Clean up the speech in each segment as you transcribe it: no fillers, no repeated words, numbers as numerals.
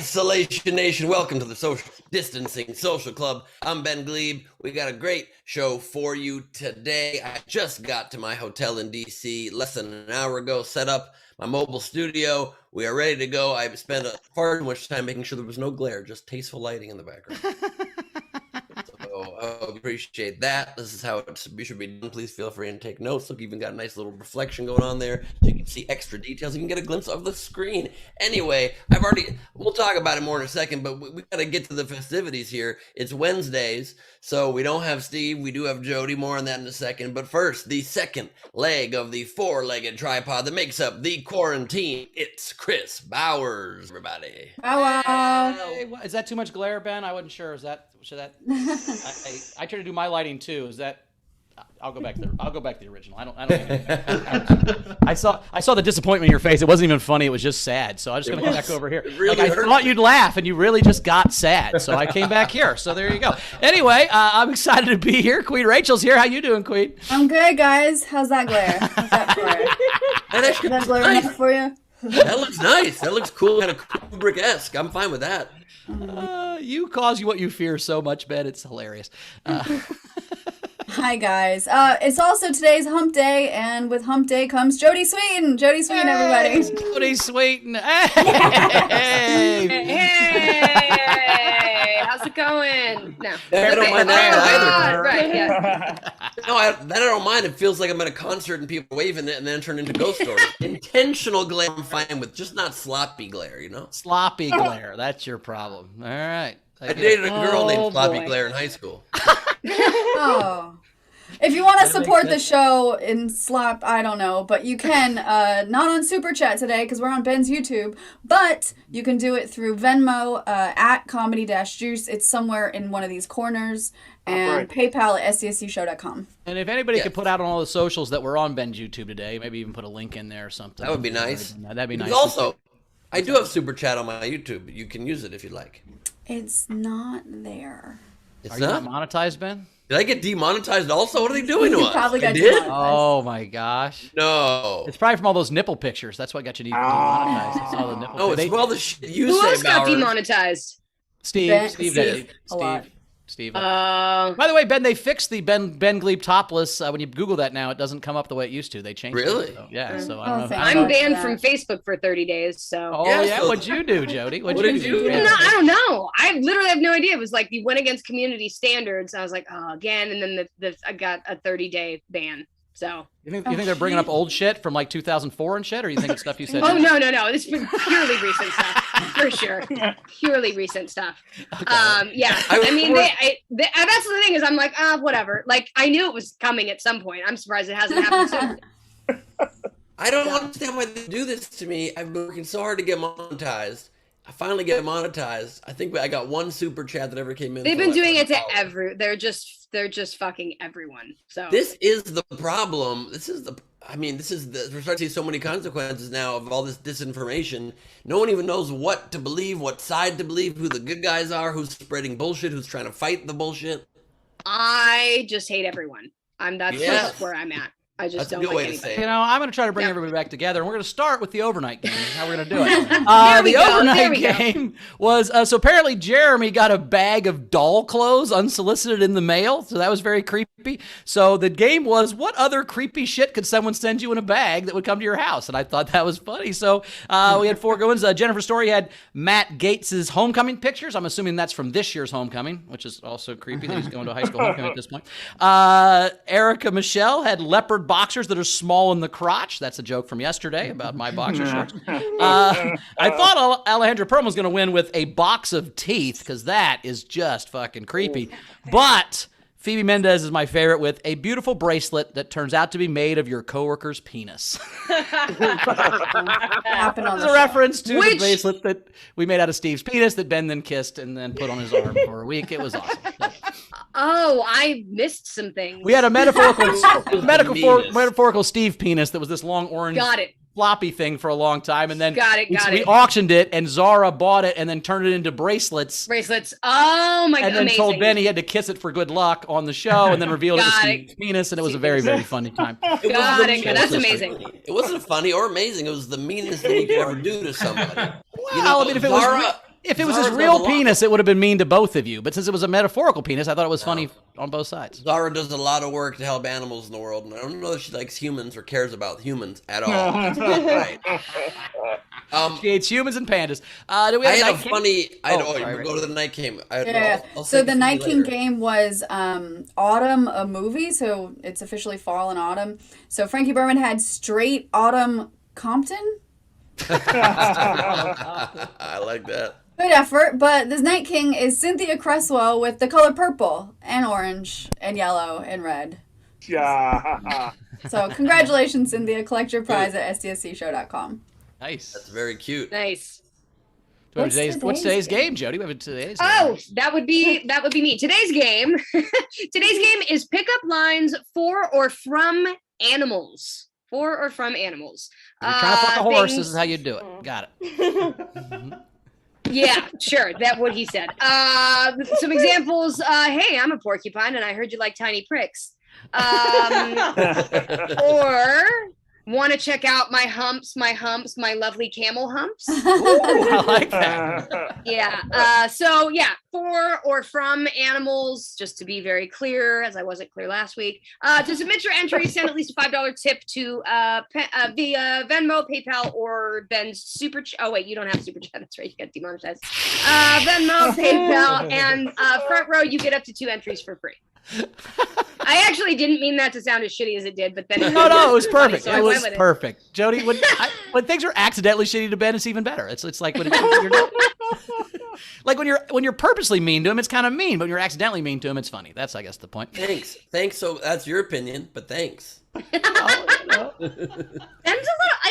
Isolation Nation, welcome to the Social Distancing Social Club. I'm Ben Gleib. We got a great show for you today. I just got to my hotel in DC less than an hour ago, set up my mobile studio. We are ready to go. I spent far too much time making sure there was no glare, just tasteful lighting in the background. So I appreciate that. This is how it should be done. Please feel free and take notes. Look, even got a nice little reflection going on there, so you can see extra details. You can get a glimpse of the screen. Anyway, we'll talk about it more in a second, but we got to get to the festivities here. It's Wednesdays, so we don't have Steve. We do have Jody. More on that in a second. But first, the second leg of the four-legged tripod that makes up the quarantine. It's Chris Bowers, everybody. Hello. Hey, is that too much glare, Ben? I wasn't sure. Should that? I try to do my lighting too. Is that? I'll go back to the original. I don't. I saw the disappointment in your face. It wasn't even funny. It was just sad. So I'm just gonna come back over here. Really I thought you'd laugh, and you really just got sad. So I came back here. So there you go. Anyway, I'm excited to be here. Queen Rachel's here. How you doing, Queen? I'm good, guys. How's that glare? How's that glare? Is that glare nice. enough for you? That looks nice. That looks cool, kind of Kubrick-esque. I'm fine with that. You cause what you fear so much, Ben. It's hilarious. Hi, guys. It's also today's Hump Day, and with Hump Day comes Jody Sweeten. Jody Sweeten, everybody. Jody Sweeten. Hey. Hey, how's it going? No. I don't mind that either. Right, yeah. No, I don't mind. It feels like I'm at a concert and people waving it and then turn into ghost stories. Intentional glare I'm fine with, just not sloppy glare, you know? Sloppy glare. That's your problem. All right. I dated a girl named Oh, Sloppy boy. Glare in high school. Oh. If you want to support the show in slop, I don't know, but you can, not on Super Chat today because we're on Ben's YouTube, but you can do it through Venmo, at comedy-juice. It's somewhere in one of these corners, and PayPal at scscshow.com. And if anybody could put out on all the socials that we're on Ben's YouTube today, maybe even put a link in there or something. That would be nice. That'd be nice. Also, I do have Super Chat on my YouTube. You can use it if you'd like. It's not there. It's Are you not? not monetized, Ben? Did I get demonetized also? What are they doing to You us? probably got I did? demonetized. Oh my gosh. No. It's probably from all those nipple pictures. That's what got you demonetized. It's all the nipple No, it's pictures. from all the shit you Who say, else got Bowers. demonetized? Steve Steve. did. A lot. Steve. Oh. By the way, Ben, they fixed the Ben Gleib topless. When you Google that now, it doesn't come up the way it used to. They changed Really? it. So, yeah. So I Oh, don't know. If thank I I'm don't know. banned Yeah. from Facebook for 30 days, so. Oh Yeah, yeah. so- What'd you do, Jody? What did you do? No, I don't know. I literally have no idea. It was like you went against community standards. I was like, oh, again, and then I got a 30-day ban. So. You think they're bringing up old shit from like 2004 and shit, or you think it's stuff you said? Oh no! This is purely recent stuff for sure. Purely recent stuff. Yeah. I mean, that's the thing is, I'm like, whatever. Like, I knew it was coming at some point. I'm surprised it hasn't happened soon. I don't understand why they do this to me. I've been working so hard to get monetized. I finally get monetized. I think I got one Super Chat that ever came in. They've for been like doing it to $100. they're just fucking everyone. So This is the problem. We're starting to see so many consequences now of all this disinformation. No one even knows what to believe, what side to believe, who the good guys are, who's spreading bullshit, who's trying to fight the bullshit. I just hate everyone. That's Yes. just where I'm at. I just That's a don't good like way to anybody. say You it. know, I'm going to try to bring everybody back together, and we're going to start with the overnight game. How we're going to do it. There we The go, there overnight we go. game was so apparently Jeremy got a bag of doll clothes unsolicited in the mail, so that was very creepy. So the game was, what other creepy shit could someone send you in a bag that would come to your house? And I thought that was funny. So we had four good ones. Jennifer Story had Matt Gates's homecoming pictures. I'm assuming that's from this year's homecoming, which is also creepy that he's going to a high school homecoming at this point. Erica Michelle had leopard boxers that are small in the crotch. That's a joke from yesterday about my boxer shorts. I thought Alejandra Perlman was going to win with a box of teeth because that is just fucking creepy. But Phoebe Mendez is my favorite with a beautiful bracelet that turns out to be made of your coworker's penis. Happened on It's the a show. reference to the Which- bracelet that we made out of Steve's penis that Ben then kissed and then put on his arm for a week. It was awesome. Oh, I missed some things. We had a metaphorical Penis. Steve penis that was this long orange Got it. floppy thing for a long time, and then Got it. we auctioned it, and Zara bought it and then turned it into bracelets, Bracelets. Oh my god. and then Amazing. told Ben he had to kiss it for good luck on the show, and then revealed it was Got Steve's penis, and it was a very, very funny time. Got it. That's amazing. It wasn't funny or amazing. It was the meanest thing you could ever do to somebody. Well, I mean, if it was If it was his Zara does a real lot. penis, it would have been mean to both of you. But since it was a metaphorical penis, I thought it was funny on both sides. Zara does a lot of work to help animals in the world, and I don't know if she likes humans or cares about humans at all. Right. She hates humans and pandas. Do we I have had a Night King? funny. Sorry, Go to the Night King. I'll So save the it for Night King later. game was Autumn, a movie. So it's officially fall and autumn. So Frankie Berman had straight Autumn Compton. I like that. Good effort, but this Night King is Cynthia Cresswell with the color purple and orange and yellow and red. Yeah. So congratulations, Cynthia. Collect your prize at sdscshow.com. Nice. That's very cute. Nice. What's What's today's game, Jody? We have today's game. Oh, that would be me. Today's game is pick up lines for or from animals. For or from animals. If you're trying to fuck a horse, things- this is how you do it. Got it. Yeah, sure. That's what he said. Some examples. Hey, I'm a porcupine, and I heard you like tiny pricks. Or want to check out my humps, my lovely camel humps. Ooh, I like that. Yeah. So yeah, for or from animals, just to be very clear, as I wasn't clear last week. To submit your entry, send at least a $5 tip to via Venmo, PayPal, or Ben's Super Chat. Oh wait, you don't have Super Chat. That's right. You got demonetized. Venmo, PayPal, and front row. You get up to 2 entries for free. I actually didn't mean that to sound as shitty as it did, but then No, it was perfect. So I It went was with it. perfect. Jody, when things are accidentally shitty to Ben, it's even better. It's like when you're like when you're purposely mean to him, it's kind of mean, but when you're accidentally mean to him, it's funny. That's I guess the point. Thanks. So that's your opinion, but thanks. Ben's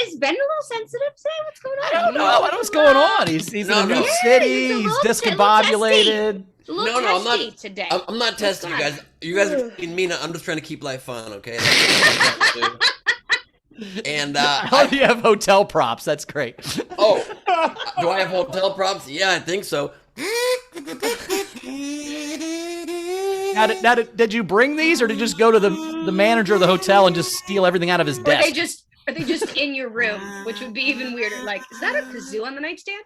is Ben a little sensitive today? What's going on? I don't know what's going on. He's in a new city. He's discombobulated. A little No, I'm testy not. today. I'm not testing you guys. You guys are being mean. I'm just trying to keep life fun, okay? That's what I'm trying to do. And Oh, you have hotel props. That's great. oh, do I have hotel props? Yeah, I think so. Now, did you bring these, or did you just go to the manager of the hotel and just steal everything out of his Or desk? are they just in your room, which would be even weirder? Like, is that a kazoo on the nightstand?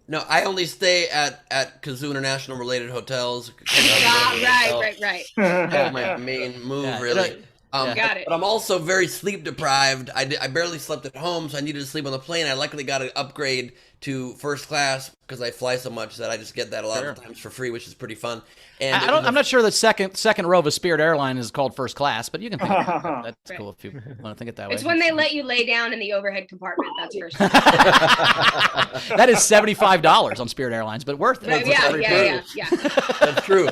No, I only stay at Kazoo International related hotels. Right. That's my main move, Yeah, really. Got it. But I'm also very sleep deprived. I barely slept at home, so I needed to sleep on the plane. I luckily got an upgrade to first class because I fly so much that I just get that a lot of times for free, which is pretty fun. And I'm not sure the second row of a Spirit airline is called first class, but you can think of it. That's cool if you want to think it that way. It's when they let you lay down in the overhead compartment. That's first. That is $75 on Spirit Airlines, but worth it. Yeah. That's true.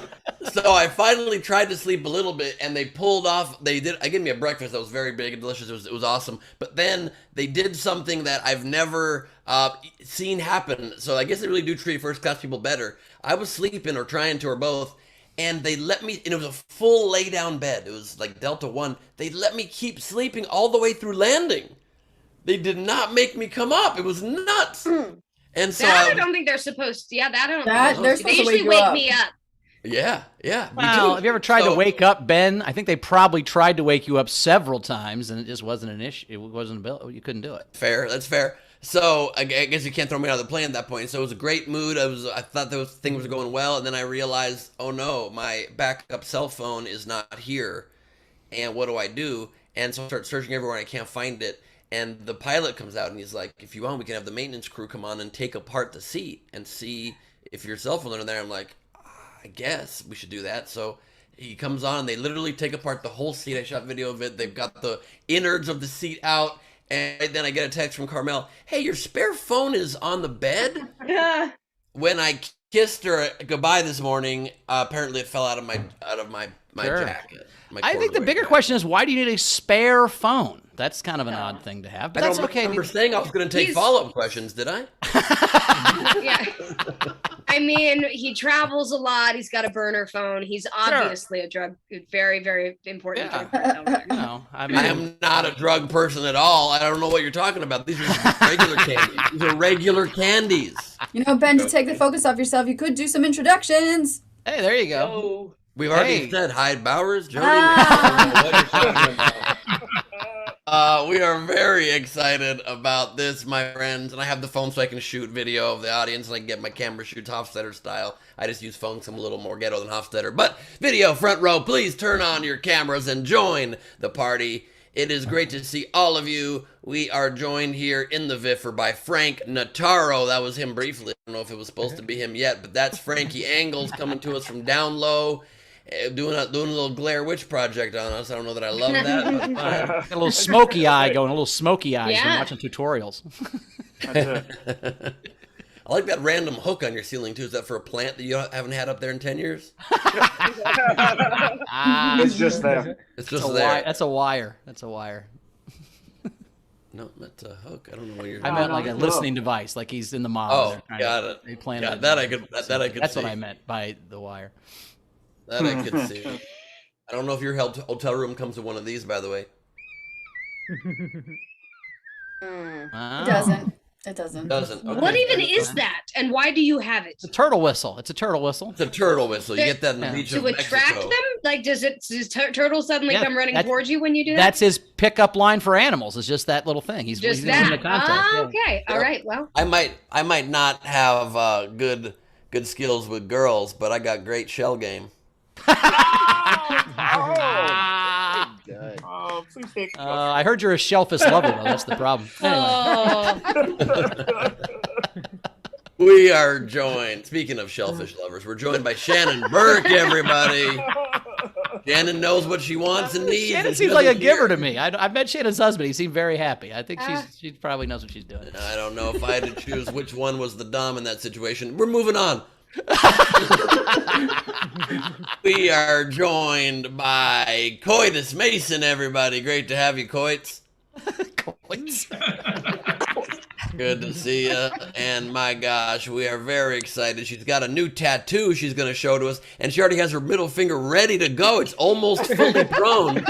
So I finally tried to sleep a little bit, and they pulled off. They gave me a breakfast that was very big and delicious. It was awesome. But then they did something that I've never seen happen. So I guess they really do treat first class people better. I was sleeping or trying to or both, and they let me. And it was a full lay down bed. It was like Delta One. They let me keep sleeping all the way through landing. They did not make me come up. It was nuts. And so I don't think they're supposed to. Yeah, that I don't. They're They supposed to usually wake you wake up. me up. Yeah. Me Well, too. have you ever tried to So- wake up Ben? I think they probably tried to wake you up several times, and it just wasn't an issue. It wasn't you couldn't do it. Fair, that's fair. So I guess you can't throw me out of the plane at that point. So it was a great mood. I thought those things were going well, and then I realized, oh no, my backup cell phone is not here, and what do I do? And so I start searching everywhere, and I can't find it. And the pilot comes out, and he's like, "If you want, we can have the maintenance crew come on and take apart the seat and see if your cell phone's in there." I'm like, I guess we should do that. So he comes on, and they literally take apart the whole seat. I shot video of it. They've got the innards of the seat out. And then I get a text from Carmel, "Hey, your spare phone is on the bed." When I kissed her goodbye this morning, apparently it fell out of my Sure. jacket. I think the bigger question is, why do you need a spare phone? That's kind of an odd thing to have, but I that's don't okay. remember saying I was going to take He's- follow-up questions, did I? Yeah. I mean, he travels a lot. He's got a burner phone. He's obviously a very, very important Yeah. drug person over there. No, I mean, I am not a drug person at all. I don't know what you're talking about. These are regular candies. These are regular candies. You know, Ben, to take the focus off yourself, you could do some introductions. hey, there you go. We've already Hey. said Hyde Bowers, Jody. Ah. I don't know what you're talking about. We are very excited about this, my friends, and I have the phone so I can shoot video of the audience, and I can get my camera shoots Hofstetter style. I just use phones, I'm a little more ghetto than Hofstetter. But video, front row, please turn on your cameras and join the party. It is great to see all of you. We are joined here in the Viffer by Frank Notaro. That was him briefly. I don't know if it was supposed to be him yet, but that's Frankie Angles coming to us from down low. Doing a little Blair Witch Project on us. I don't know that I love that, but fine. Got a little smoky eye going, a little smoky eyes when watching tutorials. I like that random hook on your ceiling, too. Is that for a plant that you haven't had up there in 10 years? It's just there. It's just there. That's a wire. That's a wire. No, that's a hook. I don't know what you're I meant like a listening device, like he's in the mall. Oh, got it. They planted Yeah, that I could That's see. what I meant by the wire. That I could see. I don't know if your hotel room comes with one of these, by the way. Wow. It doesn't. It doesn't. Doesn't. Okay. What even is that, and why do you have it? It's a turtle whistle. It's a turtle whistle. It's a turtle whistle. You get that in the beach To of attract Mexico. them? Like, does turtles suddenly come running towards you when you do that? That's his pickup line for animals. It's just that little thing. He's Just in that. the contest. Yeah. Okay. All right. Well. I might not have good skills with girls, but I got great shell game. Please take I heard you're a shellfish lover, though. That's the problem. Anyway. We are joined, speaking of shellfish lovers, we're joined by Shannon Burke, everybody. Shannon knows what she wants and needs. Shannon seems like a giver to me. I met Shannon's husband. He seemed very happy. I think she probably knows what she's doing. I don't know if I had to choose which one was the dom in that situation. We're moving on. We are joined by Coitus Mason, everybody. Great to have you, Coits. Coins. Good to see you. And my gosh, we are very excited. She's got a new tattoo she's going to show to us, and she already has her middle finger ready to go. It's almost fully grown.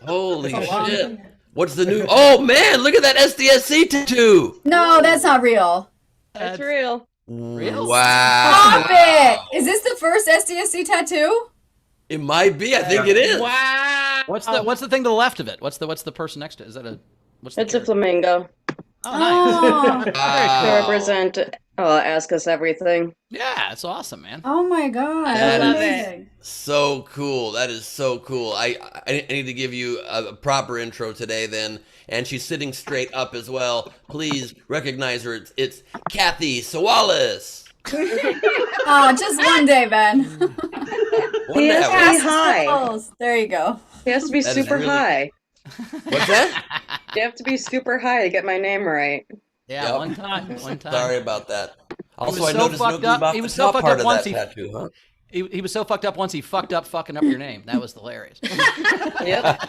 Holy shit. What's the new? Oh, man, look at that SDSC tattoo. No, that's not real. That's real. Real? Wow. Stop it! Is this the first SDSC tattoo? It might be. I think it is. Wow. What's the thing to the left of it? What's the person next to it? Is that a what's the It's a character? flamingo. Oh, nice. To Wow. represent Ask Us Everything. Yeah, it's awesome, man. Oh my god. That that's is amazing. so cool. That is so cool. I need to give you a proper intro today then. And she's sitting straight up as well. Please recognize her. It's Kathy Sawalis. Oh, just one day, Ben. He has to be high. Oh, there you go. He has to be That is super really- high. What's that? You have to be super high to get my name right. Yeah, Yep. one time. Sorry about that. Also, was I so noticed no fucked up- about he the was so top fucked part up of once that he- tattoo, huh? He was so fucked up once he fucked up fucking up your name. That was hilarious. Yep.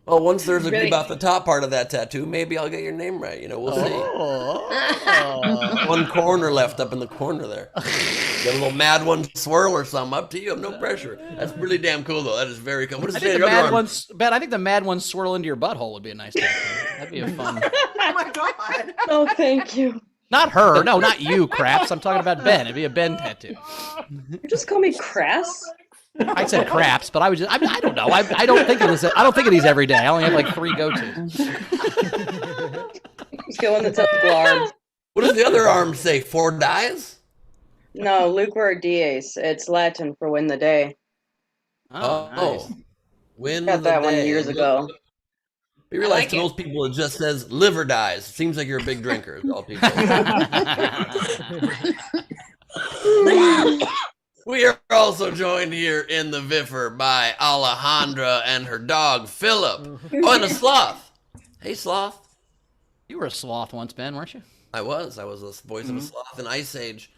Well, once there's a Really? about the top part of that tattoo, maybe I'll get your name right. You know, we'll see. Oh. One corner left up in the corner there. Get a little mad one swirl or something. Up to you. No pressure. That's really damn cool, though. That is very cool. What does I it say think on the your mad arm? ones, Ben. I think the mad ones swirl into your butthole would be a nice tattoo. That'd be a fun. Oh my god. Oh, thank you. Not her. No, not you, craps. I'm talking about Ben. It'd be a Ben tattoo. You just call me Crass? I said craps, but I was just—I don't know. I don't think of this. I don't think of these every day. I only have like 3 go-tos. Just go on the typical arm. What does the other arm say? 4 dies? No, Lucor Dies. It's Latin for win the day. Oh, nice. Win Got the that one day. years ago. You realize like to it. most people it just says liver dies. Seems like you're a big drinker. All people. We are also joined here in the Viffer by Alejandra and her dog Philip. Oh, and a sloth. Hey, sloth. You were a sloth once, Ben, weren't you? I was the voice of a sloth in Ice Age.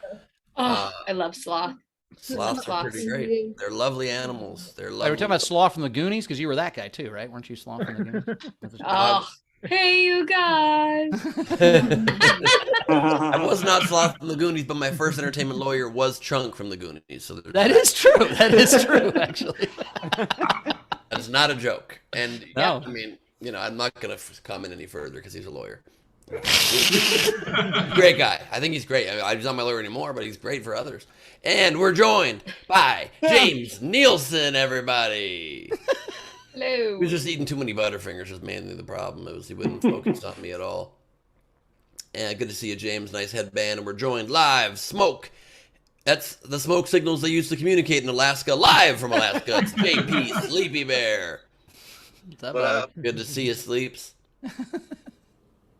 Oh, I love sloth. Sloths are pretty great. They're lovely animals. They're Hey, lovely. we're talking about Sloth from the Goonies because you were that guy too, right? Weren't you Sloth from the Goonies? Oh, hey, you guys. I was not Sloth from the Goonies, but my first entertainment lawyer was Chunk from the Goonies. So That is true. That is true, actually. that's not a joke. And No. I mean, I'm not going to comment any further because he's a lawyer. Great guy. I think he's great. He's not my lawyer anymore, but he's great for others. And we're joined by James Nielsen, everybody. Hello. He was just eating too many Butterfingers was mainly the problem. It was he wouldn't focus on me at all. And good to see you, James. Nice headband. And we're joined live. Smoke. That's the smoke signals they use to communicate in Alaska. Live from Alaska. It's JP Sleepy Bear. What's up? Good to see you, Sleeps.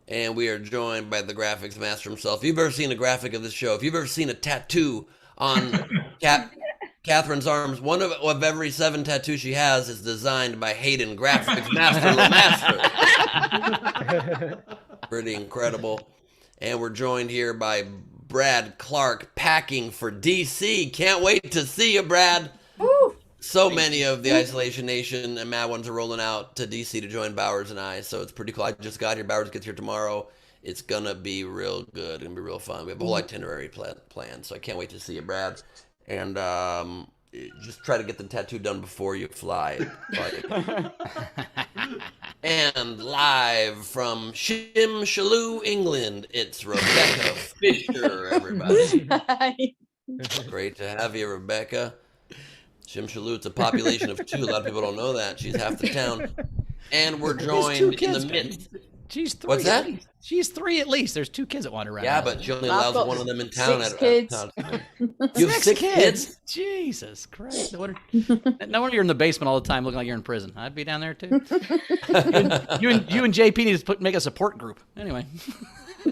And we are joined by the graphics master himself. If you've ever seen a graphic of this show, if you've ever seen a tattoo on Catherine's arms, one of every 7 tattoos she has is designed by Hayden, graphics master LeMaster. Pretty incredible. And we're joined here by Brad Clark, packing for DC. Can't wait to see you, Brad. Woo. So many of the Isolation Nation and Mad Ones are rolling out to DC to join Bowers and I, so it's pretty cool. I just got here. Bowers gets here tomorrow. It's going to be real good. It's going to be real fun. We have a whole itinerary planned, so I can't wait to see you, Brad. And just try to get the tattoo done before you fly. And live from Shimshaloo, England, it's Rebecca Fisher, everybody. Great to have you, Rebecca. Shimshaloo, it's a population of 2. A lot of people don't know that. She's half the town. And we're joined in the midst. She's 3. What's that? She's 3 at least. There's 2 kids that wander around. Yeah, but she only allows one of them in town. 6 kids. You have 6 kids? Jesus Christ. No wonder you're in the basement all the time looking like you're in prison. I'd be down there too. you and JP need to make a support group. Anyway.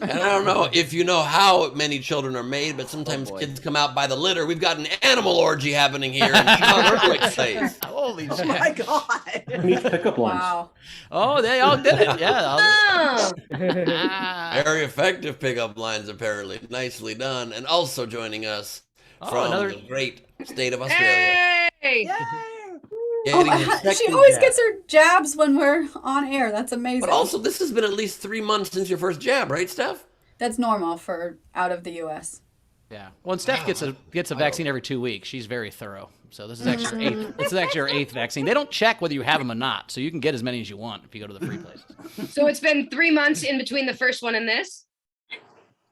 And I don't know if you know how many children are made, but sometimes kids come out by the litter. We've got an animal orgy happening here in Sean Earthquake's face. Holy shit. Oh my god. Neat pickup lines. Wow. Oh, they all did it. Yeah. Oh. Very effective pickup lines, apparently. Nicely done. And also joining us from the great state of Australia. Hey. Getting his She second always jab. gets her jabs when we're on air. That's amazing. But also, this has been at least 3 months since your first jab, right, Steph? That's normal for out of the U.S. Yeah. Well, and Steph gets a vaccine every 2 weeks. She's very thorough. So this is actually her 8th. This is actually her 8th vaccine. They don't check whether you have them or not, so you can get as many as you want if you go to the free places. So it's been 3 months in between the first one and this?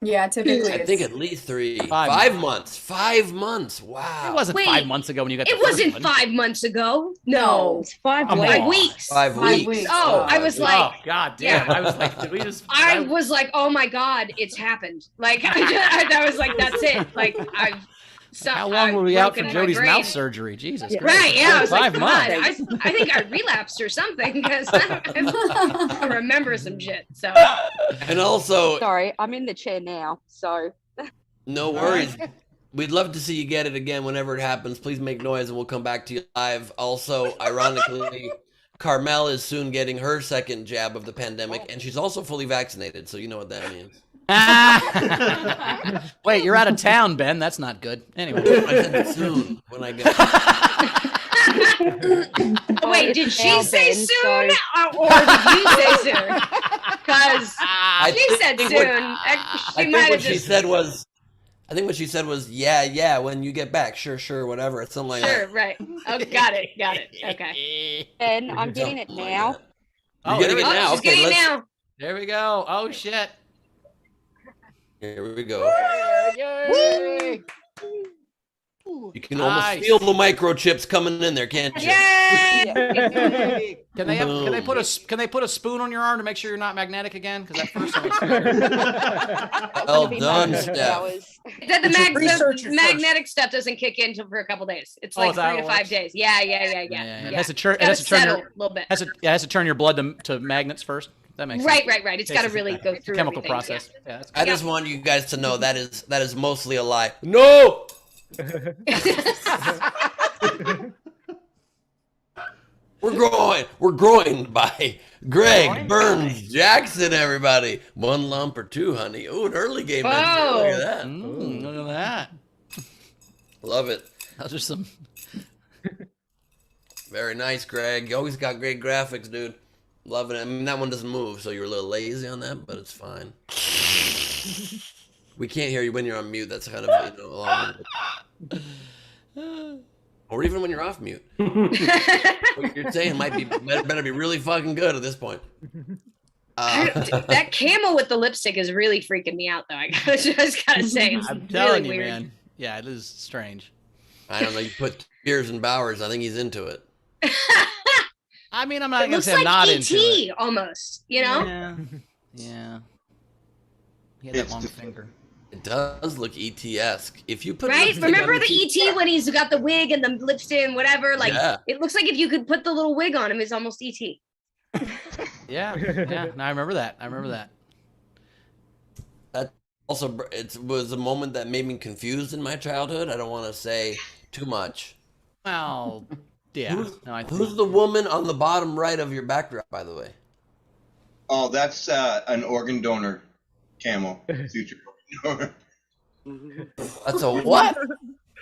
Yeah, typically. I think at least 3. 5 5 months. 5 months. Wow. It wasn't Wait, 5 months ago when you got. It the first wasn't one. 5 months ago. No. It's 5 Come weeks. on. 5 weeks. 5 5 weeks. weeks. Oh, I was like, Oh God damn! I was like, did we just? I was like, oh my God, it's happened. Like, I was like, that's it. Like, How long were we out from my Jody's brain. mouth surgery? Jesus Christ! Right, yeah. I was like, 5 God, months. I think I relapsed or something because I remember some shit. So, And also, Sorry, I'm in the chair now, so. no worries. We'd love to see you get it again whenever it happens. Please make noise and we'll come back to you live. Also, ironically, Carmel is soon getting her second jab of the pandemic, and she's also fully vaccinated, so you know what that means. Wait, you're out of town, Ben. That's not good. Anyway. I said soon when I get. wait, did she now, say Ben, soon so- or did you say soon? Because she said think soon. I She think might what have she just. said was. I think what she said was, yeah, when you get back, sure, whatever. It's something like Sure, that. right. Oh, got it. Okay. Ben, I'm getting it now. You're getting it there we now. Oh, she's Okay, getting it let's. now. There we go. Oh shit. Here we go. Yay! You can almost Nice. feel the microchips coming in there, can't you? Yay! Can they can they put a spoon on your arm to make sure you're not magnetic again? Because that first one. Well done, Steph. The magnetic stuff doesn't kick in until for a couple days. It's like is that 3 to how it 5 days. Yeah. It has to turn. It Gotta has to turn settle your. a little bit. Has to turn your blood to magnets first. That makes Right. sense. It's got to really go through Chemical everything. process. Yeah, that's I just want you guys to know that is mostly a lie. No. We're growing by Greg Burns Jackson, everybody. 1 lump or 2, honey. Ooh, an early game. Whoa. Entry. Look at that. Look at that. Love it. Those are some. Very nice, Greg. You always got great graphics, dude. Loving it. I mean, that one doesn't move, so you're a little lazy on that, but it's fine. We can't hear you when you're on mute. That's kind of, or even when you're off mute. What you're saying better be really fucking good at this point. That camo with the lipstick is really freaking me out, though. I just gotta say, it's I'm telling really you, weird. man. Yeah, it is strange. I don't know. You put Tears and Bowers. I think he's into it. I mean, I'm not It gonna looks say I'm not like into it. E.T. almost, you know? Yeah. He had that long finger. It does look ET-esque. If you put Right? lipstick Remember on the E.T. when he's got the wig and the lipstick and whatever? Like, Yeah. it looks like if you could put the little wig on him, it's almost E.T. Yeah. No, I remember that. That also, it was a moment that made me confused in my childhood. I don't want to say too much. Well, yeah. Who's the woman on the bottom right of your backdrop, by the way? Oh, that's an organ donor camo. Future organ donor. That's a what?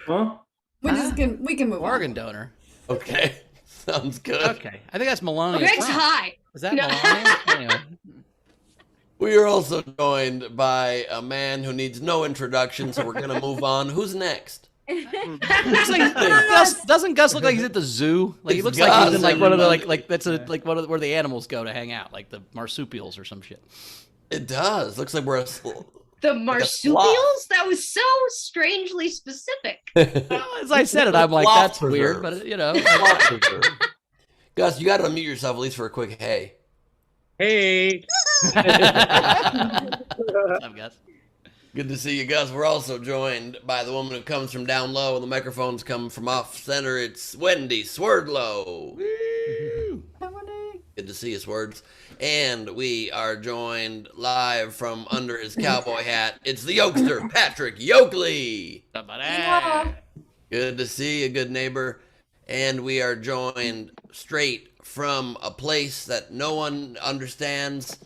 Huh? We can move organ on. donor? Okay. Sounds good. Okay, I think that's Melania. Greg's Trump. high. Is that No. Melania? Anyway. We are also joined by a man who needs no introduction, so we're going to move on. Who's next? Looks like doesn't Gus look like he's at the zoo? Like he It's looks like he's in Gus, like one of the everybody. like that's a like one of where the animals go to hang out, like the marsupials or some shit. It does. Looks like we're a... The sloth. marsupials? That was so strangely specific. Well, as I said it, I'm like Sloth that's weird, preserve. but you know. Gus, you got to unmute yourself at least for a quick hey. Hey. What's up, Gus? Good to see you, Gus. We're also joined by the woman who comes from down low, and the microphones come from off center. It's Wendy Swerdlow. Good to see you, Swords. And we are joined live from under his cowboy hat. It's the Yokester, Patrick Yoakley. Good to see you, good neighbor. And we are joined straight from a place that no one understands.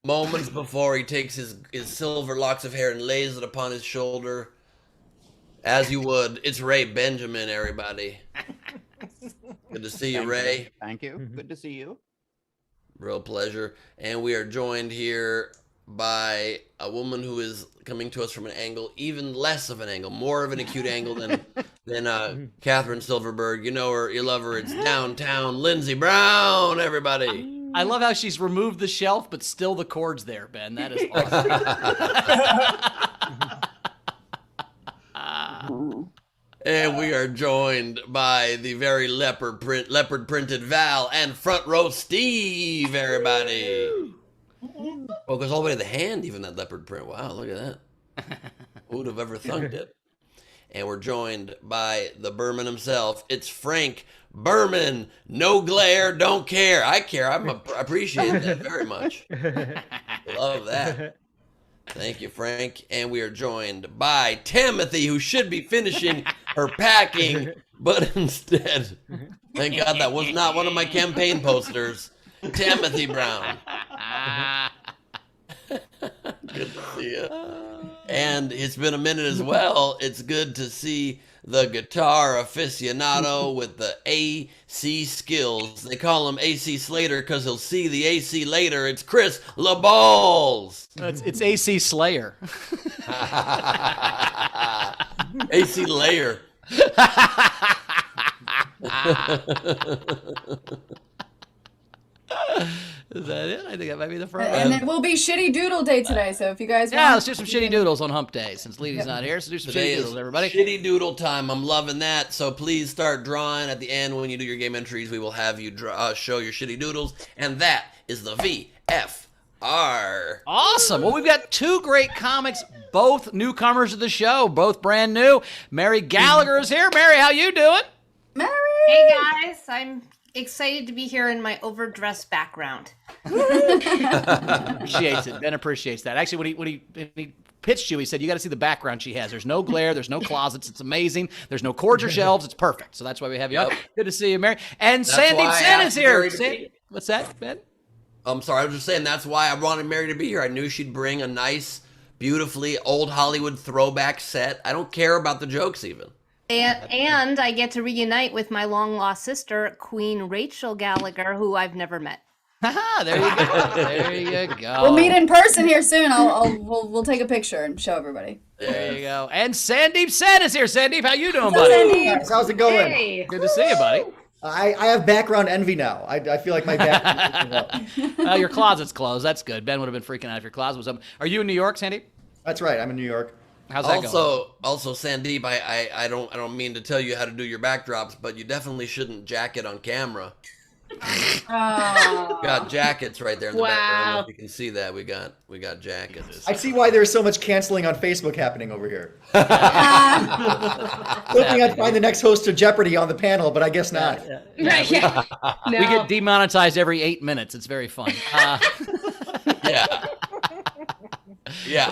Moments before he takes his silver locks of hair and lays it upon his shoulder. As you would. It's Ray Benjamin, everybody. Good to see you, Ray. Thank you. Good to see you. Real pleasure. And we are joined here by a woman who is coming to us from an angle, even less of an angle, more of an acute angle than Catherine Silverberg. You know her, you love her. It's downtown Lindsey Brown, everybody. I love how she's removed the shelf, but still the cord's there, Ben. That is awesome. And we are joined by the very leopard printed Val and front row Steve, everybody. Oh, it goes all the way to the hand, even that leopard print. Wow, look at that. Who would have ever thunk it? And we're joined by the Berman himself. It's Frank Berman. No glare, don't care. I care. I appreciate that very much. Love that. Thank you, Frank. And we are joined by Timothy, who should be finishing her packing, but instead, thank God that was not one of my campaign posters. Timothy Brown. Good to see you. And it's been a minute as well. It's good to see the guitar aficionado with the AC skills. They call him AC Slater because he'll see the AC later. It's Chris LaBalls. It's AC Slayer. AC Layer. Is that it? I think that might be the front. And it will be Shitty Doodle Day today, so if you guys Yeah, want... let's do some shitty doodles on Hump Day since Leedy's not here. So do some Today shitty is doodles, everybody. Shitty Doodle time. I'm loving that. So please start drawing at the end when you do your game entries. We will have you show your shitty doodles, and that is the VFR. Awesome. Well, we've got two great comics, both newcomers to the show, both brand new. Mary Gallagher is here. Mary, how you doing? Mary! Hey guys, I'm excited to be here in my overdressed background. Appreciates it. Ben appreciates that. Actually, when he pitched you, he said, you got to see the background she has. There's no glare. There's no closets. It's amazing. There's no cords or shelves. It's perfect. So that's why we have you up. Good to see you, Mary. And That's Sandeep why I Sen is asked here. Mary to be- What's that, Ben? I'm sorry, I was just saying that's why I wanted Mary to be here. I knew she'd bring a nice, beautifully old Hollywood throwback set. I don't care about the jokes even. And I get to reunite with my long lost sister, Queen Rachel Gallagher, who I've never met. There you go. There you go. We'll meet in person here soon. We'll take a picture and show everybody. There you go. And Sandeep Sen is here. Sandeep, how you doing, buddy? Sandeep. How's it going? Hey. Good to see you, buddy. I have background envy now. I feel like my back. Your closet's closed. That's good. Ben would have been freaking out if your closet was open. Are you in New York, Sandeep? That's right. I'm in New York. How's that going? Also, Sandeep, I don't mean to tell you how to do your backdrops, but you definitely shouldn't jacket on camera. Oh. Got jackets right there in the background. If you can see that, we got jackets. I see why there's so much canceling on Facebook happening over here. Hoping I'd find the next host of Jeopardy on the panel, but I guess not. Right, yeah. No. We get demonetized every 8 minutes. It's very fun. Yeah. Yeah,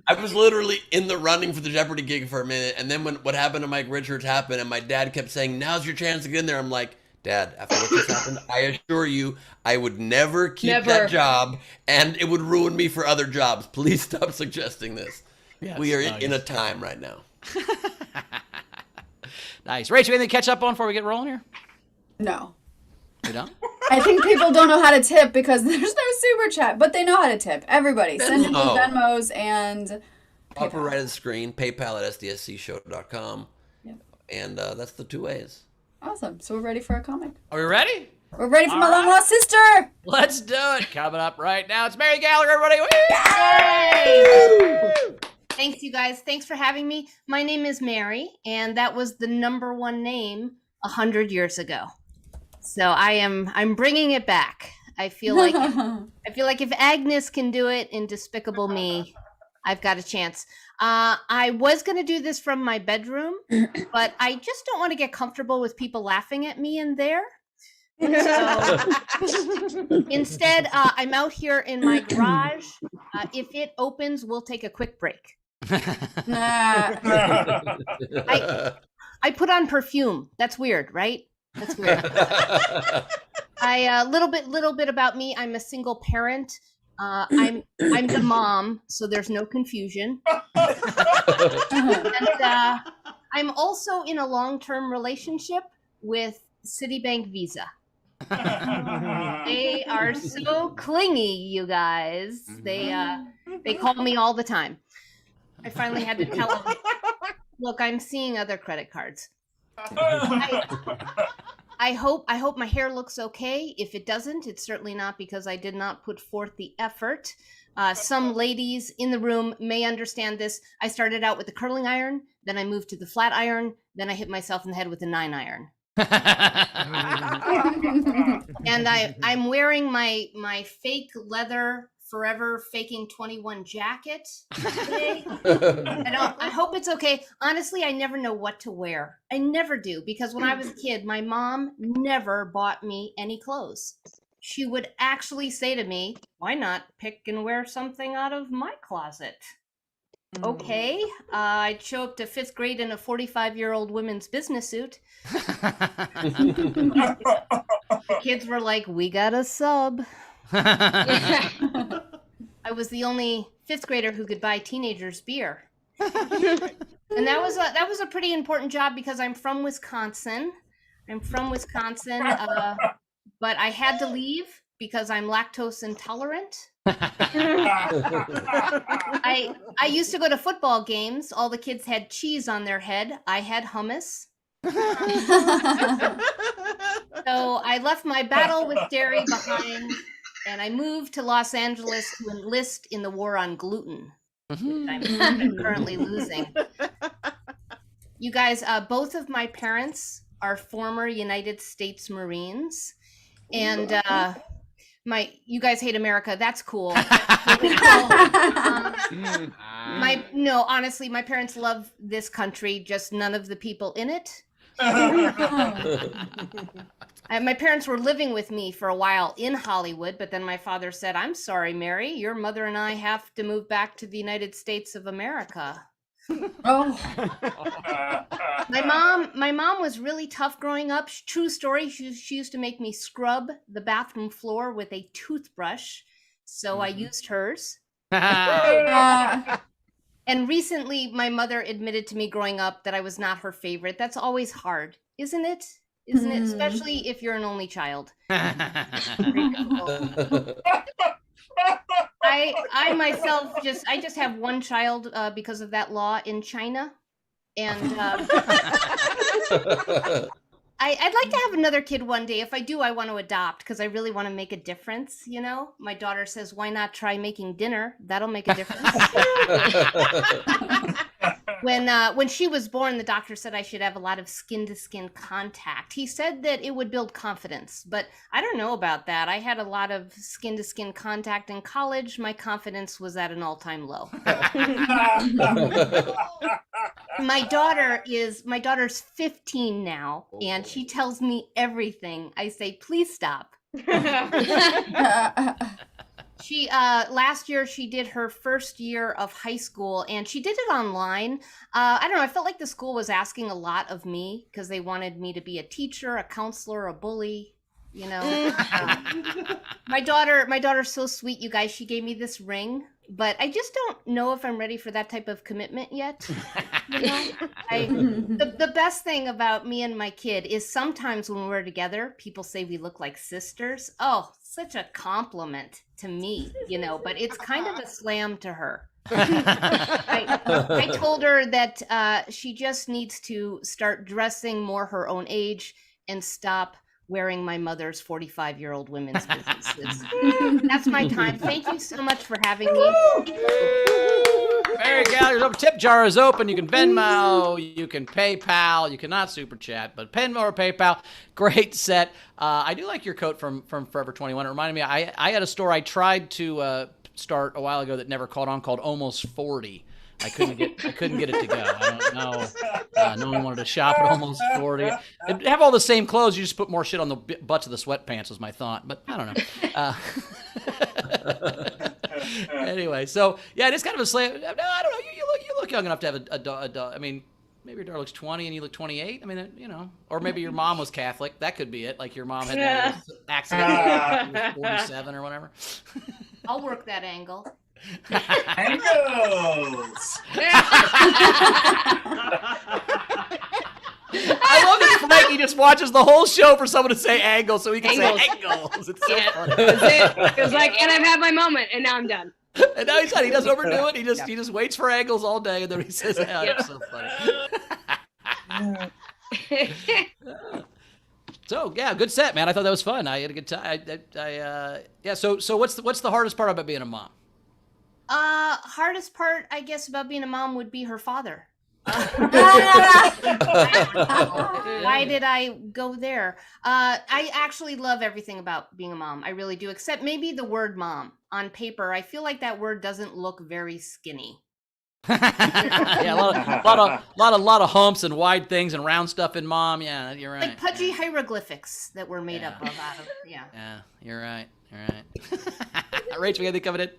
I was literally in the running for the Jeopardy gig for a minute, and then when what happened to Mike Richards happened, and my dad kept saying, "Now's your chance to get in there." I'm like, Dad, after what just happened, I assure you, I would never keep that job, and it would ruin me for other jobs. Please stop suggesting this. Yes, we are in a time right now. Nice. Rachel, anything to catch up on before we get rolling here? No. You don't? I think people don't know how to tip because there's no super chat, but they know how to tip. Everybody, send in Venmos and PayPal. Upper right of the screen, PayPal at sdscshow.com. Yep. And that's the 2 ways. Awesome. So we're ready for a comic. Are we ready? We're ready for my long lost sister. Let's do it. Coming up right now, it's Mary Gallagher, everybody. Yay! Thanks, you guys. Thanks for having me. My name is Mary, and that was the #1 name 100 years ago. So I'm bringing it back. I feel like if Agnes can do it in Despicable Me, I've got a chance. I was going to do this from my bedroom, but I just don't want to get comfortable with people laughing at me in there. So instead, I'm out here in my garage. If it opens, we'll take a quick break. I put on perfume. That's weird, right? That's weird. Little bit about me. I'm a single parent. I'm the mom, so there's no confusion. And I'm also in a long-term relationship with Citibank Visa. They are so clingy, you guys. They call me all the time. I finally had to tell them, look, I'm seeing other credit cards. I hope my hair looks okay. If it doesn't, it's certainly not because I did not put forth the effort. Some ladies in the room may understand this. I started out with the curling iron, then I moved to the flat iron, then I hit myself in the head with a 9-iron. And I'm wearing my fake leather Forever Faking 21 jacket today. I hope it's okay. Honestly, I never know what to wear. I never do, because when I was a kid, my mom never bought me any clothes. She would actually say to me, why not pick and wear something out of my closet? Okay. I'd show up to 5th grade in a 45-year-old women's business suit. The kids were like, we got a sub. I was the only 5th grader who could buy teenagers beer. And that was a pretty important job because I'm from Wisconsin. But I had to leave because I'm lactose intolerant. I used to go to football games. All the kids had cheese on their head. I had hummus. So I left my battle with dairy behind, and I moved to Los Angeles to enlist in the war on gluten, which I'm currently losing. You guys, both of my parents are former United States Marines, and you guys hate America. That's cool. That's really cool. Honestly, my parents love this country, just none of the people in it. My parents were living with me for a while in Hollywood, but then my father said, I'm sorry, Mary, your mother and I have to move back to the United States of America. Oh. My mom was really tough growing up. True story. She used to make me scrub the bathroom floor with a toothbrush, so I used hers. And recently, my mother admitted to me growing up that I was not her favorite. That's always hard, isn't it? Isn't it? Especially if you're an only child. I myself I just have one child because of that law in China, and I'd like to have another kid one day. If I do, I want to adopt because I really want to make a difference. You know, my daughter says, "Why not try making dinner? That'll make a difference." When she was born, the doctor said I should have a lot of skin-to-skin contact. He said that it would build confidence, but I don't know about that. I had a lot of skin-to-skin contact in college. My confidence was at an all-time low. My daughter's 15 now, and she tells me everything. I say, please stop. She last year she did her first year of high school, and she did it online. I don't know. I felt like the school was asking a lot of me because they wanted me to be a teacher, a counselor, a bully. You know, my daughter's so sweet, you guys. She gave me this ring, but I just don't know if I'm ready for that type of commitment yet. You know? The best thing about me and my kid is sometimes when we're together, people say we look like sisters. Oh, such a compliment to me, you know, but it's kind of a slam to her. I told her that she just needs to start dressing more her own age and stop wearing my mother's 45-year-old women's businesses. That's my time. Thank you so much for having me. Mary Gallagher's open. Tip jar is open. You can Venmo, you can PayPal, you cannot super chat, but Venmo or PayPal. Great set. I do like your coat from Forever 21. It reminded me, I had a store I tried to start a while ago that never caught on called Almost 40. I couldn't get it to go. I don't know. No one wanted to shop at Almost 40. It'd have all the same clothes. You just put more shit on the butts of the sweatpants was my thought. But I don't know. Anyway, so yeah, it's kind of a slam. No, I don't know. You look young enough to have a dog. I mean, maybe your daughter looks 20 and you look 28. I mean, you know, or maybe your mom was Catholic. That could be it. Like your mom had an accident when she was 47 or whatever. I'll work that angle. Angles. I love that Frankie just watches the whole show for someone to say angle so he can say angles. It's so funny. That's it. It was like, and I've had my moment, and now I'm done. And now he's done. He doesn't overdo it. He just waits for angles all day, and then he says, "Oh, it's so funny." So yeah, good set, man. I thought that was fun. I had a good time. Yeah. So what's the hardest part about being a mom? Hardest part, I guess, about being a mom would be her father. Why did I go there? I actually love everything about being a mom. I really do, except maybe the word mom. On paper, I feel like that word doesn't look very skinny. Yeah, a lot of humps and wide things and round stuff in mom. Yeah, you're right. Like pudgy hieroglyphics that were made up of yeah. Yeah, you're right. Rachel, you got anything coming in?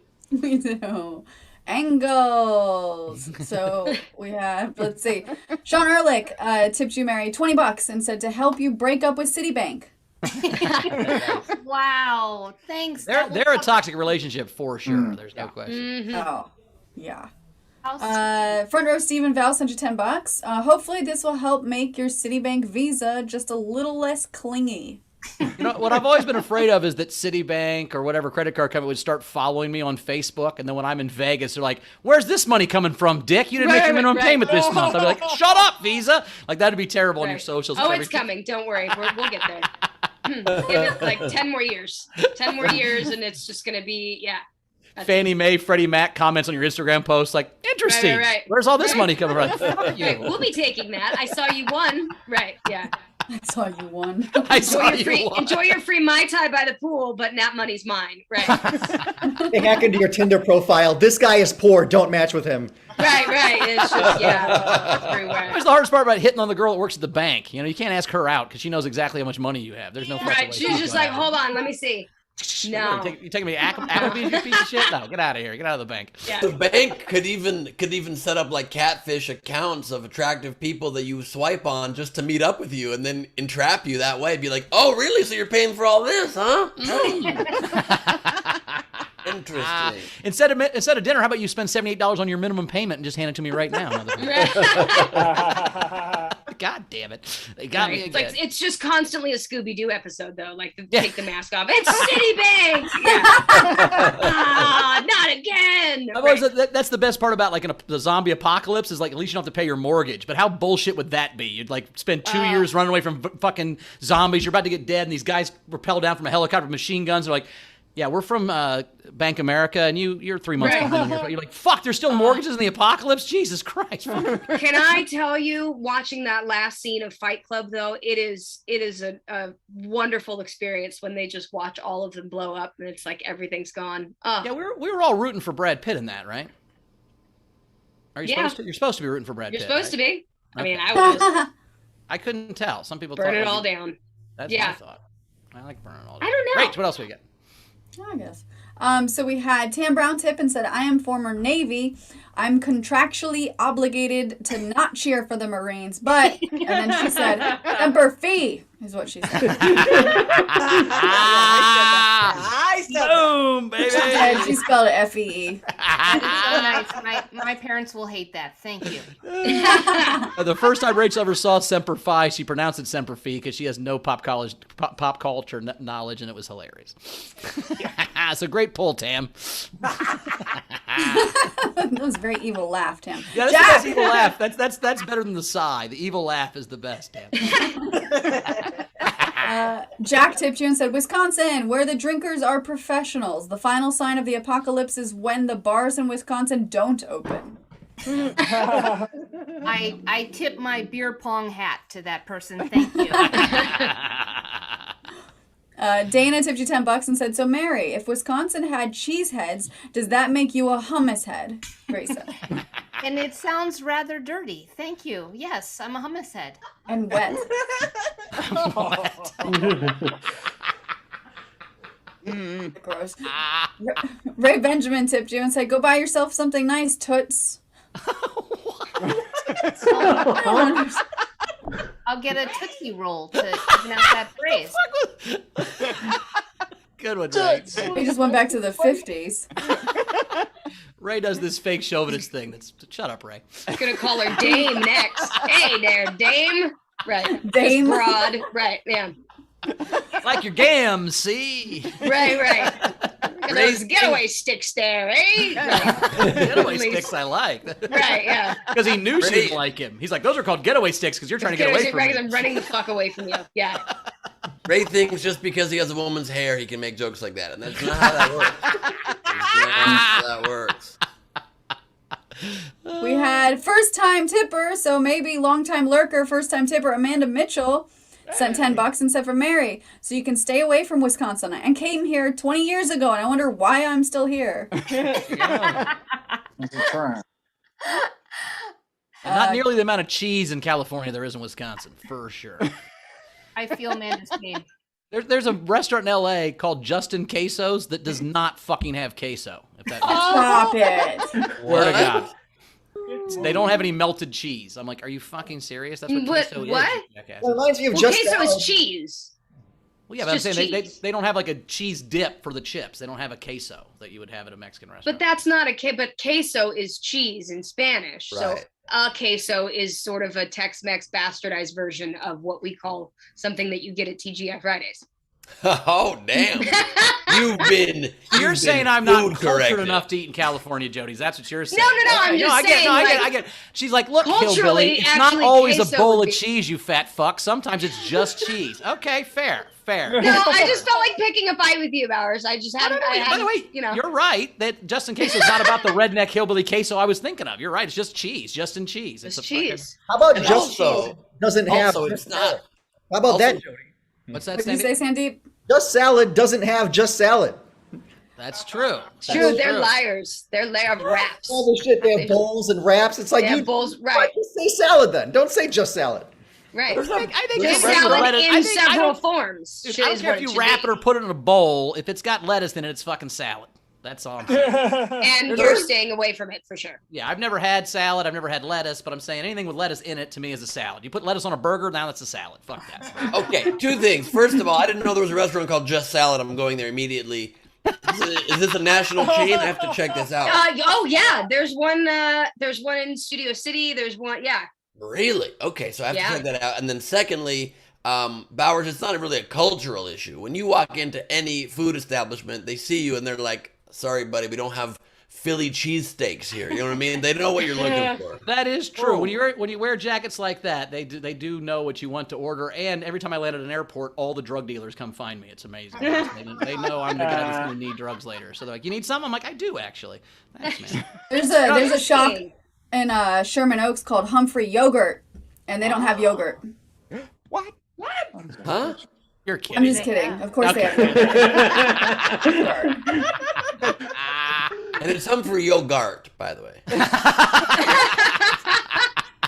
We do. Angles. So we have, let's see. Sean Ehrlich tipped you, Mary, $20 and said to help you break up with Citibank. Wow. Thanks. They're a toxic relationship for sure. There's no question. Mm-hmm. Oh, yeah. Front row Stephen Val sent you $10. Hopefully this will help make your Citibank Visa just a little less clingy. You know, what I've always been afraid of is that Citibank or whatever credit card company would start following me on Facebook, and then when I'm in Vegas, they're like, "Where's this money coming from, Dick? You didn't make your minimum payment this month." I'd be like, "Shut up, Visa!" Like that'd be terrible on your socials. Oh, it's coming. Don't worry, we'll get there. Give it like 10 more years. 10 more years, and it's just gonna be Fannie Mae, Freddie Mac comments on your Instagram post like, "Interesting. Right. Where's all this money coming from?" Right. We'll be taking that. I saw you won. Right. Yeah. I saw you won. Enjoy your free Mai Tai by the pool, but that money's mine. Right. They hack into your Tinder profile. This guy is poor. Don't match with him. Right. It's just, everywhere. Here's the hardest part about hitting on the girl that works at the bank. You know, you can't ask her out because she knows exactly how much money you have. There's no right. She's just like, hold on, let me see. No. You taking me to Applebee's, you piece of shit? No, get out of here. Get out of the bank. Yeah. The bank could even set up like catfish accounts of attractive people that you swipe on just to meet up with you and then entrap you that way. Be like, "Oh, really? So you're paying for all this, huh?" Interesting. Instead of dinner, how about you spend $78 on your minimum payment and just hand it to me right now? God damn it. They got me It's again. like it's just constantly a Scooby-Doo episode though. Like take the mask off. It's City Bank. Not again. That's the best part about like the zombie apocalypse is like at least you don't have to pay your mortgage. But how bullshit would that be? You'd like spend 2 years running away from fucking zombies. You're about to get dead, and these guys rappel down from a helicopter with machine guns. They're like, yeah, we're from Bank America, and you're 3 months behind. You're like, fuck, there's still mortgages in the apocalypse? Jesus Christ. Can I tell you, watching that last scene of Fight Club, though, it is a wonderful experience when they just watch all of them blow up, and it's like everything's gone. Yeah, we were all rooting for Brad Pitt in that, right? Are you supposed to? You're supposed to be rooting for Brad Pitt. You're supposed to be. I Okay. mean, I was. I couldn't tell. Some people Burn thought it all down. That's what I thought. I like burning it all down. I don't know. Great. What else we got? I guess. So we had Tam Brown tip and said, I am former Navy. I'm contractually obligated to not cheer for the Marines, but, and then she said, Semper Fi is what she said. I said Boom, baby. She spelled it F-E-E. That is so nice. My parents will hate that. Thank you. The first time Rachel ever saw Semper Fi, she pronounced it Semper Fi because she has no pop culture knowledge, and it was hilarious. It's a great pull, Tam. That was a very evil laugh, Tam. Yeah, that's the best evil laugh. That's better than the sigh. The evil laugh is the best, Tam. Jack tipped you and said, Wisconsin, where the drinkers are professionals. The final sign of the apocalypse is when the bars in Wisconsin don't open. I tip my beer pong hat to that person. Thank you. Dana tipped you $10 and said, so Mary, if Wisconsin had cheese heads, does that make you a hummus head? Grayson. And it sounds rather dirty. Thank you. Yes, I'm a hummus head. And wet. Gross. Ray Benjamin tipped you and said, go buy yourself something nice, toots. I'll get a Tootsie Roll to even out that phrase. Good one, Ray. We just went back to the 50s. Ray does this fake chauvinist thing. Shut up, Ray. I'm going to call her Dame next. Hey there, Dame. Right. Dame. Just broad. Right, yeah. Like your gams, see? Right. Those getaway sticks there, eh? Right. Getaway sticks I like. Right, yeah. Because he knew she didn't like him. He's like, those are called getaway sticks because you're trying to get away from me. I'm running the fuck away from you. Yeah. Ray thinks just because he has a woman's hair, he can make jokes like that, and that's not how that works. That's not how that works. We had first-time tipper, so maybe long-time lurker, first-time tipper Amanda Mitchell sent $10 and said, for Mary, so you can stay away from Wisconsin. I came here 20 years ago, and I wonder why I'm still here. Not nearly the amount of cheese in California there is in Wisconsin, for sure. I feel Amanda's pain. There's a restaurant in L.A. called Justin Queso's that does not fucking have queso. If that Stop it. Word to God. They don't have any melted cheese. I'm like, are you fucking serious? That's what queso is. What? It reminds me of Queso is cheese. Well, yeah, but I'm just saying cheese. they don't have like a cheese dip for the chips. They don't have a queso that you would have at a Mexican restaurant. But that's not but queso is cheese in Spanish. Right. So a queso is sort of a Tex-Mex bastardized version of what we call something that you get at TGI Fridays. Oh, damn. You're saying I'm not food cultured corrected. enough to eat in California, Jody. That's what you're saying. No, I'm just saying. I get. She's like, look, Culturally, hillbilly, it's not actually, always a queso bowl would of be- cheese, you fat fuck. Sometimes it's just cheese. Okay, fair. No, I just felt like picking a fight with you, Bowers. I just hadn't. By the way, you're right that Justin Queso is not about the redneck hillbilly queso I was thinking of. You're right. It's just cheese, just in cheese. It's a cheese. How about And just also- cheese doesn't have? Also, it's not. How about that, Jody? What's that, What did you Sandy? say, Sandeep? Just salad doesn't have just salad. That's true. True, they're liars. They're wraps. All the shit, they have bowls and wraps. It's like They have you bowls, right? Just say salad then. Don't say just salad. Right. I think There's it's regular salad lettuce. in several forms. Dude, Shit I don't is care what if it you should wrap be. it or put it in a bowl. If it's got lettuce in it, it's fucking salad. That's all I'm saying. And you're staying away from it for sure. Yeah, I've never had salad. I've never had lettuce, but I'm saying anything with lettuce in it to me is a salad. You put lettuce on a burger, now that's a salad. Fuck that. Okay, two things. First of all, I didn't know there was a restaurant called Just Salad. I'm going there immediately. Is this a national chain? I have to check this out. Oh yeah, there's one in Studio City. There's one, yeah. Really? Okay, so I have Yeah. to check that out. And then secondly, Bowers, it's not really a cultural issue. When you walk into any food establishment, they see you and they're like, "Sorry, buddy, we don't have Philly cheesesteaks here." You know what I mean? They know what you're looking for. That is true. When you wear jackets like that, they do know what you want to order. And every time I land at an airport, all the drug dealers come find me. It's amazing. They know I'm the guy that's going to need drugs later. So they're like, "You need some?" I'm like, "I do actually." Thanks, man. There's a shop in Sherman Oaks called Humphrey Yogurt, and they don't have yogurt. What? Huh? You're kidding. I'm just kidding. Of course they have yogurt. And it's Humphrey Yogurt, by the way. That's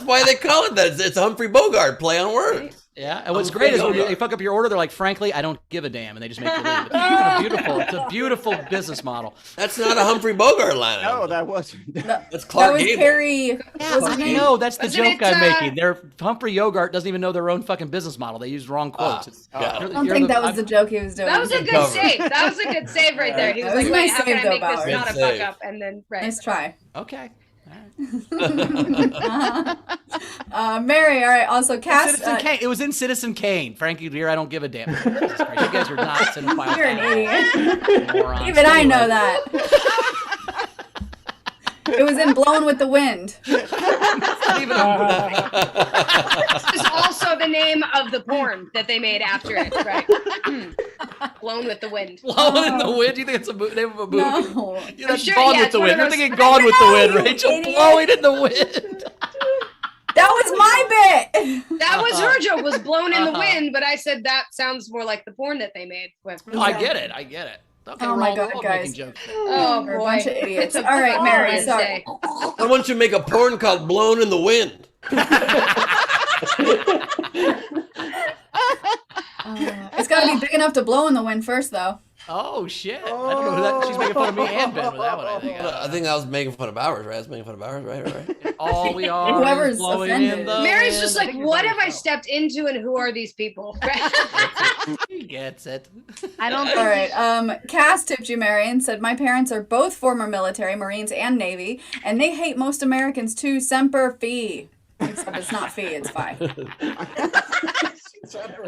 why they call it that. It's Humphrey Bogart, play on words. Yeah, and what's great is when they fuck up your order, they're like, "Frankly, I don't give a damn," and they just make you leave. It's a beautiful business model. That's not a Humphrey Bogart line. No, that wasn't. That's Clark That was Gable. Harry. What was his name? No, that's the Wasn't joke it, I'm making. Humphrey Yogurt doesn't even know their own fucking business model. They use wrong quotes. Yeah. I don't think that was the joke he was doing. That was a good save. That was that was a good save right there. He was That was like, a "Wait, nice how can I save, make though, this Bauer. not a Good fuck save. up?" And then Nice try. Okay. Mary, all right. Also, Cass. Citizen Kane. It was in Citizen Kane. Frankie Deere, I don't give a damn. Jesus Christ, you guys are not cinephiles. You're an idiot. Morons. Even I know that. It was in Blowing with the Wind. Not even a this is also the name of the porn that they made after it, right? Blown with the Wind. Blowing in the Wind? You think it's a name of a movie? No. You're sure, Gone yeah, with it's the one of Wind. You're those- thinking Gone with the Wind, you Rachel. idiot. Blowing in the Wind. That was my bit. That was her joke, was Blown in the Wind, but I said that sounds more like the porn that they made. With. No, I get it. Okay, Oh we're my all God, making guys. jokes. Oh, We're a boy. bunch of idiots. It's a All right, fun Mary, Wednesday. sorry. I want you to make a porn called Blown in the Wind. It's got to be big enough to blow in the wind first, though. Oh, shit. I don't know who that. She's making fun of me and Ben with that one, I think. I think I was making fun of Bowers, right? I was making fun of Bowers, right? All we are Whoever's is blowing offended. in the Mary's wind. just like, what have I stepped into and who are these people? He gets it. I don't All right. Cass tipped you, Mary, and said, "My parents are both former military, Marines, and Navy, and they hate most Americans too. Semper Fi." Except it's not Fi, it's Phi.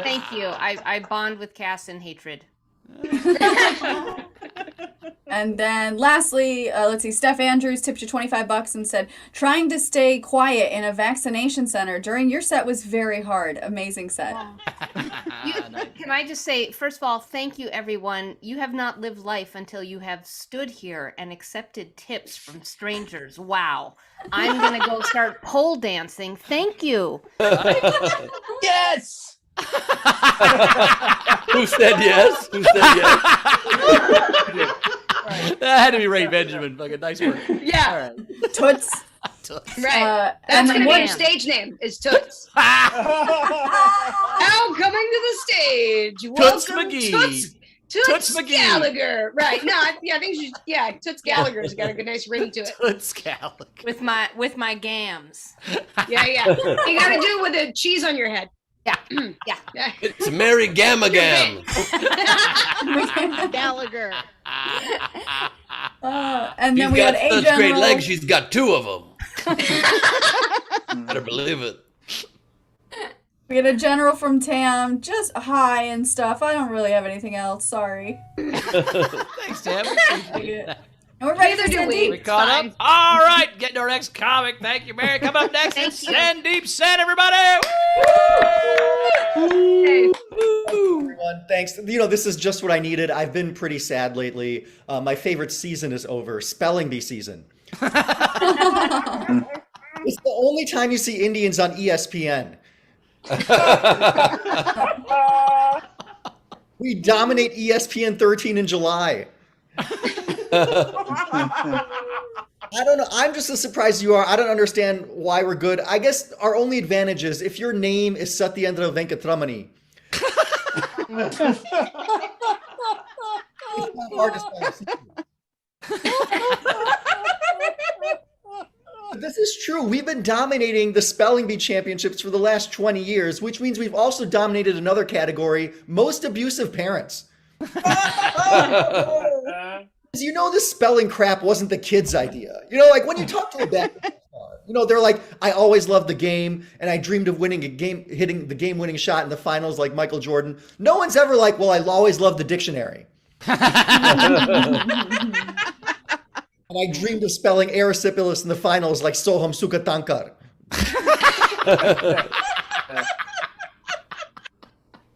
Thank you. I bond with Cass in hatred. And then lastly, let's see, Steph Andrews tipped you $25 and said, "Trying to stay quiet in a vaccination center during your set was very hard. Amazing set." Can I just say, first of all, thank you, everyone. You have not lived life until you have stood here and accepted tips from strangers. Wow. I'm going to go start pole dancing. Thank you. Yes. Who said yes? Who said yes? That had to be Ray Benjamin. Fucking nice work. Yeah. All right. Toots. Right. And That's then going to be what? your stage name, is Toots. Now coming to the stage. Toots welcome McGee. Toots Toots McGee. Gallagher. Right. No, I think she's, Toots Gallagher's got a nice ring to it. Toots Gallagher. With my gams. Yeah. You got to do it with a cheese on your head. Yeah. Yeah. It's Mary Gamma Gam. Gallagher. And then She's we got had A such great General. legs, she's got two of them. Better believe it. We had a general from Tam, just hi and stuff. I don't really have anything else. Sorry. Thanks, Tim. Appreciate that. And we're ready Neither for do Sandeep. We caught up. Fine. All right, getting to our next comic. Thank you, Mary. Coming up next is Sandeep Sen, everybody. Hey. Everyone, thanks. You know, this is just what I needed. I've been pretty sad lately. My favorite season is over. Spelling bee season. It's the only time you see Indians on ESPN. We dominate ESPN 13 in July. I don't know. I'm just as surprised as you are. I don't understand why we're good. I guess our only advantage is if your name is Satyendra Venkatramani. It's not hard to spell. This is true. We've been dominating the spelling bee championships for the last 20 years, which means we've also dominated another category, most abusive parents. You know, this spelling crap wasn't the kid's idea. You know, like when you talk to a basketball star, they're like, I always loved the game, and I dreamed of hitting the game-winning shot in the finals like Michael Jordan. No one's ever like, well, I always loved the dictionary. And I dreamed of spelling erysipelas in the finals like Soham Sukatankar.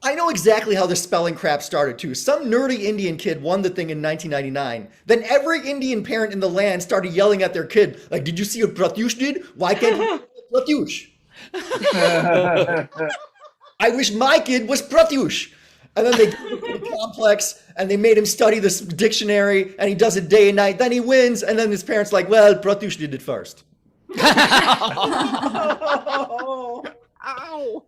I know exactly how the spelling crap started too. Some nerdy Indian kid won the thing in 1999. Then every Indian parent in the land started yelling at their kid, like, did you see what Pratyush did? Why can't you be Pratyush? I wish my kid was Pratyush. And then they gave him the complex and they made him study this dictionary and he does it day and night. Then he wins. And then his parents like, well, Pratyush did it first. Ow.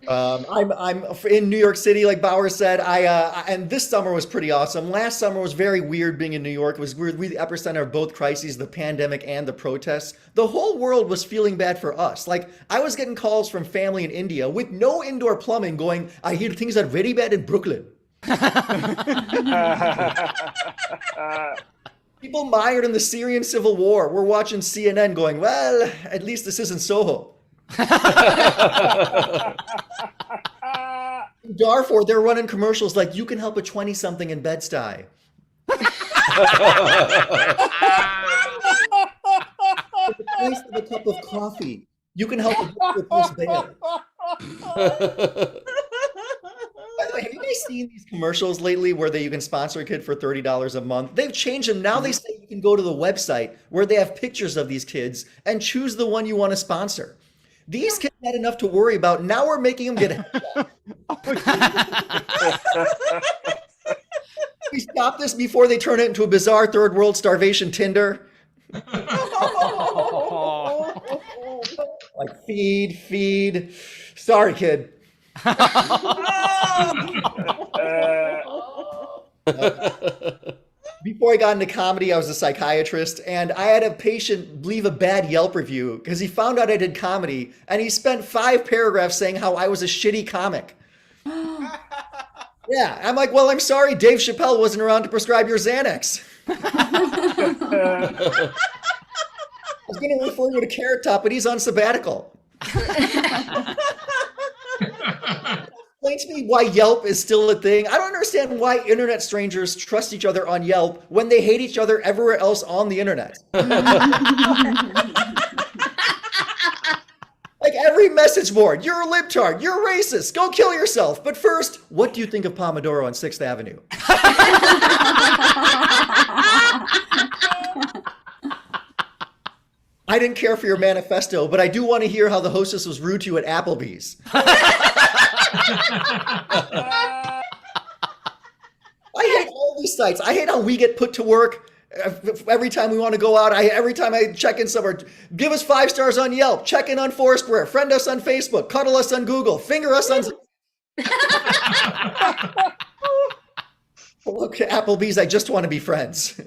I'm in New York City, like Bauer said. And this summer was pretty awesome. Last summer was very weird being in New York. It was weird. We the epicenter of both crises, the pandemic and the protests. The whole world was feeling bad for us. Like I was getting calls from family in India with no indoor plumbing going, I hear things are very bad in Brooklyn. People mired in the Syrian civil war. We're watching CNN going, well, at least this isn't Soho. In Darfur, they're running commercials like, you can help a 20-something in Bed-Stuy. The price of a cup of coffee. You can help a post-bail. By the way, have you guys seen these commercials lately where you can sponsor a kid for $30 a month? They've changed them. Now they say you can go to the website where they have pictures of these kids and choose the one you want to sponsor. These kids had enough to worry about. Now we're making them get a headshot. We stop this before they turn it into a bizarre third world starvation Tinder. Like feed. Sorry, kid. Before I got into comedy, I was a psychiatrist, and I had a patient leave a bad Yelp review because he found out I did comedy, and he spent 5 paragraphs saying how I was a shitty comic. Yeah, I'm like, well, I'm sorry, Dave Chappelle wasn't around to prescribe your Xanax. I was going to refer you to Carrot Top, but he's on sabbatical. Explain to me why Yelp is still a thing. I don't understand why internet strangers trust each other on Yelp when they hate each other everywhere else on the internet. Like every message board, you're a libtard, you're a racist, go kill yourself. But first, what do you think of Pomodoro on 6th Avenue? I didn't care for your manifesto, but I do want to hear how the hostess was rude to you at Applebee's. I hate all these sites. I hate how we get put to work every time we want to go out. Every time I check in somewhere, give us 5 stars on Yelp, check in on Foursquare, friend us on Facebook, cuddle us on Google, finger us on... Look, Applebee's, I just want to be friends.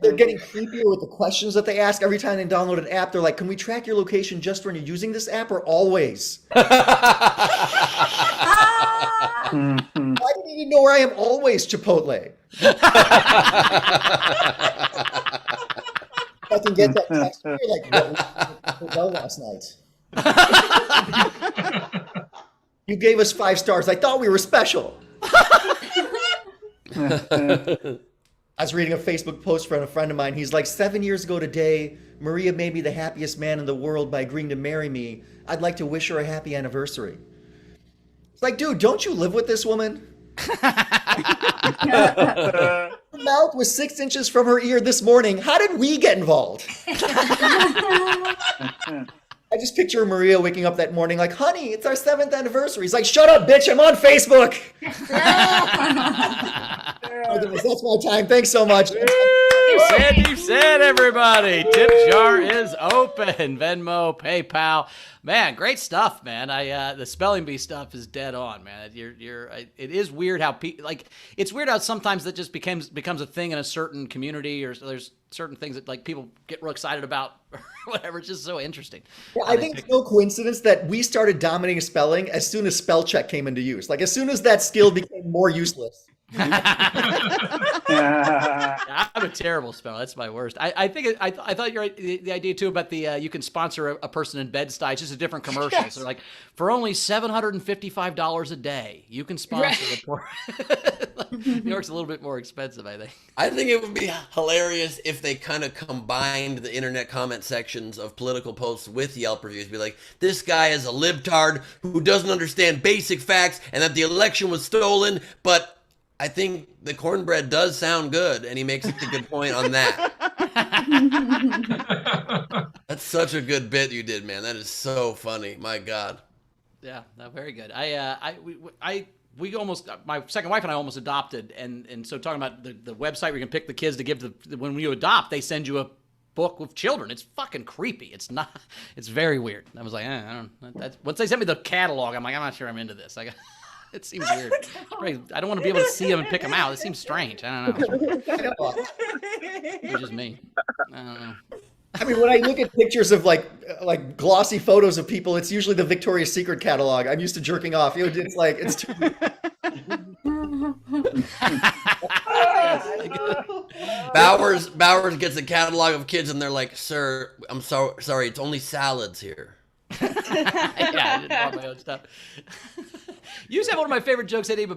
They're getting creepier with the questions that they ask every time they download an app. They're like, can we track your location just when you're using this app or always? Why do you need to know where I am always, Chipotle? I can get that text from you like, what was the hotel last night? You gave us 5 stars. I thought we were special. I was reading a Facebook post from a friend of mine. He's like, 7 years ago today, Maria made me the happiest man in the world by agreeing to marry me. I'd like to wish her a happy anniversary. It's like, dude, don't you live with this woman? Her mouth was 6 inches from her ear this morning. How did we get involved? I just picture Maria waking up that morning like, honey, it's our 7th anniversary. He's like, shut up, bitch, I'm on Facebook. That's my time. Thanks so much. Sandeep Sen, everybody. Tip jar is open. Venmo, PayPal. Man, great stuff, man. The spelling bee stuff is dead on, man. It is weird how it's weird how sometimes that just becomes a thing in a certain community, or there's certain things that like people get real excited about or whatever. It's just so interesting. Yeah, I think it's no coincidence that we started dominating spelling as soon as spell check came into use. Like as soon as that skill became more useless. I'm a terrible speller. That's my worst. I think I thought you're right. The idea too about the you can sponsor a person in Bed-Stuy. It's just a different commercial. Yes. So like for only $755 a day, you can sponsor the poor. New York's a little bit more expensive, I think. I think it would be hilarious if they kind of combined the internet comment sections of political posts with Yelp reviews. Be like, this guy is a libtard who doesn't understand basic facts and that the election was stolen, but I think the cornbread does sound good, and he makes a good point on that. That's such a good bit you did, man. That is so funny. My God. Yeah, no, very good. We almost, my second wife and I almost adopted, and so talking about the website where you can pick the kids to give when you adopt, they send you a book with children. It's fucking creepy. It's not. It's very weird. I was like, I don't. Once they sent me the catalog, I'm like, I'm not sure I'm into this. It seems weird. I don't want to be able to see them and pick them out. It seems strange. I don't know. It's just me. I don't know. I mean, when I look at pictures of like glossy photos of people, it's usually the Victoria's Secret catalog. I'm used to jerking off. It's like it's too. Bowers gets a catalog of kids, and they're like, "Sir, I'm sorry, it's only salads here." Yeah, I didn't want my own stuff. You used to have one of my favorite jokes, Sandeep,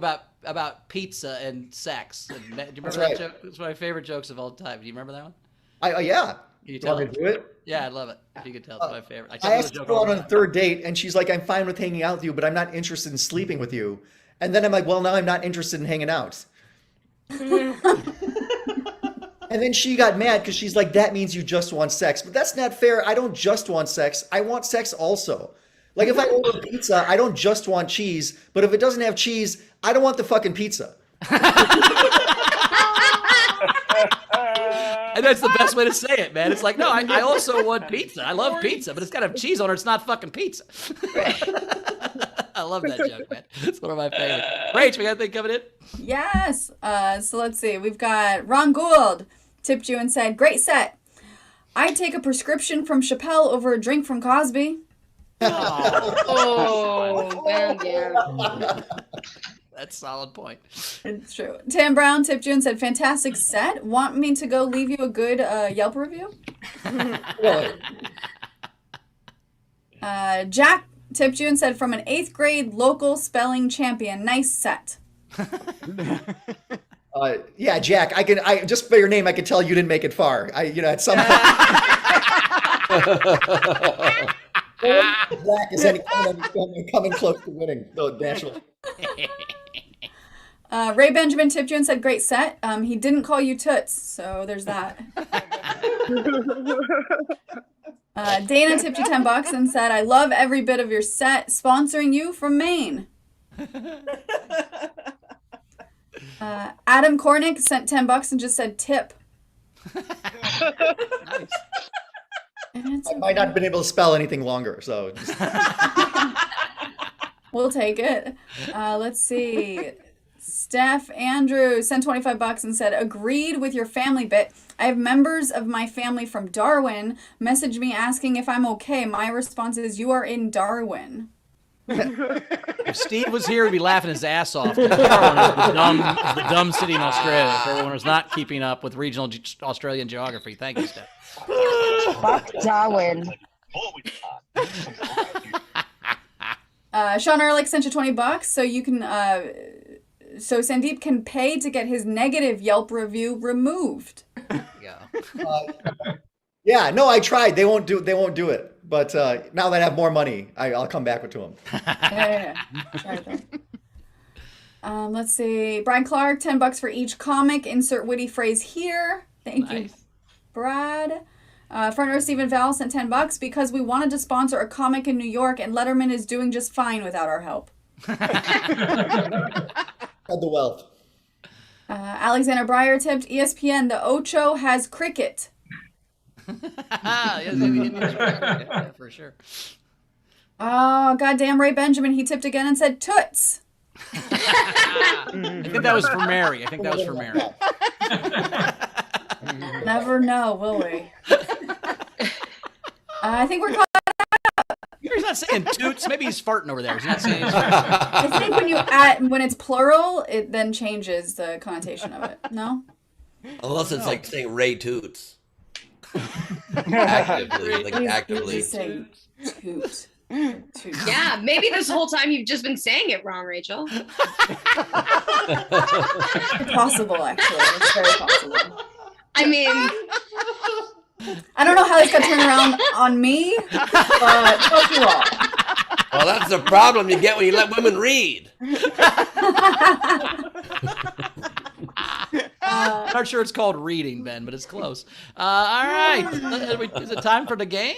about pizza and sex. Do you remember that joke? It's one of my favorite jokes of all time. Do you remember that one? Yeah. Can you tell me it? to do it? Yeah, I'd love it. If you could tell, it's my favorite. I asked her out on a third date, and she's like, "I'm fine with hanging out with you, but I'm not interested in sleeping with you." And then I'm like, "Well, now I'm not interested in hanging out." And then she got mad because she's like, "That means you just want sex." But that's not fair. I don't just want sex. I want sex also. Like if I order pizza, I don't just want cheese. But if it doesn't have cheese, I don't want the fucking pizza. And that's the best way to say it, man. It's like, no, I also want pizza. I love pizza, but it's got to have cheese on it. It's not fucking pizza. I love that joke, man. It's one of my favorites. Rach, we got anything coming in? Yes. So let's see. We've got Ron Gould tipped you and said, "Great set. I'd take a prescription from Chappelle over a drink from Cosby." Oh, man. That's a solid point. It's true. Tam Brown tipped you and said, "Fantastic set. Want me to go leave you a good Yelp review?" Jack tipped you and said, "From an 8th grade local spelling champion. Nice set." Yeah, Jack. I just by your name, I can tell you didn't make it far. At some point. Jack is coming close to winning the national. Ray Benjamin tipped you and said, "Great set. He didn't call you Toots, so there's that." Dana tipped you $10 and said, "I love every bit of your set. Sponsoring you from Maine." Adam Kornick sent $10 and just said tip. Nice. I might not have been able to spell anything longer, so. We'll take it. Let's see. Steph Andrew sent $25 and said, "Agreed with your family bit. I have members of my family from Darwin message me asking if I'm okay. My response is, you are in Darwin." If Steve was here, he'd be laughing his ass off. Darwin is the dumb city in Australia for everyone who's not keeping up with regional Australian geography. Thank you, Steph. Fuck Darwin. Sean Ehrlich sent you $20 so you can so Sandeep can pay to get his negative Yelp review removed. Yeah. Yeah, no, I tried. They won't do it. But now that I have more money, I'll come back to them. Yeah. Try it though. Let's see. Brian Clark, $10 for each comic. Insert witty phrase here. Thank you, Brad. Front row Stephen Val sent $10 because we wanted to sponsor a comic in New York, and Letterman is doing just fine without our help. Had the wealth. Alexander Breyer tipped ESPN. The Ocho has cricket. Yeah, for sure. Oh, goddamn, Ray Benjamin. He tipped again and said toots. I think that was for Mary. Never know, will we? I think we're caught up. not saying toots. Maybe he's farting over there. He's not saying he's I think when you add when it's plural, it then changes the connotation of it. No? Unless it's like saying Ray Toots. Actively, like actively. Just say toot. Toot. Yeah, maybe this whole time you've just been saying it wrong, Rachel. It's possible, actually. It's very possible. I mean, I don't know how this got turned around on me, but fuck you all. Well, that's the problem you get when you let women read. Not sure it's called reading, Ben, but it's close. All right. Is it time for the game?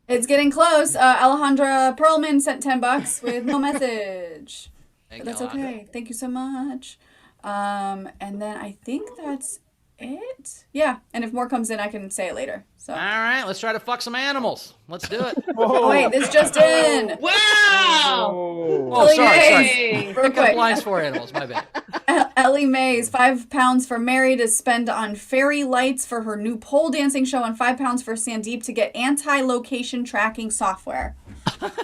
It's getting close. Alejandra Perlman sent $10 with no message. But that's okay. Thank you so much. And then I think that's it. Yeah. And if more comes in, I can say it later. So. All right. Let's try to fuck some animals. Let's do it. Oh, wait, this just in. wow. Oh, sorry. Real Pick up quick. lines for animals. My bad. Ellie Mays, £5 for Mary to spend on fairy lights for her new pole dancing show, and £5 for Sandeep to get anti-location tracking software. Nice.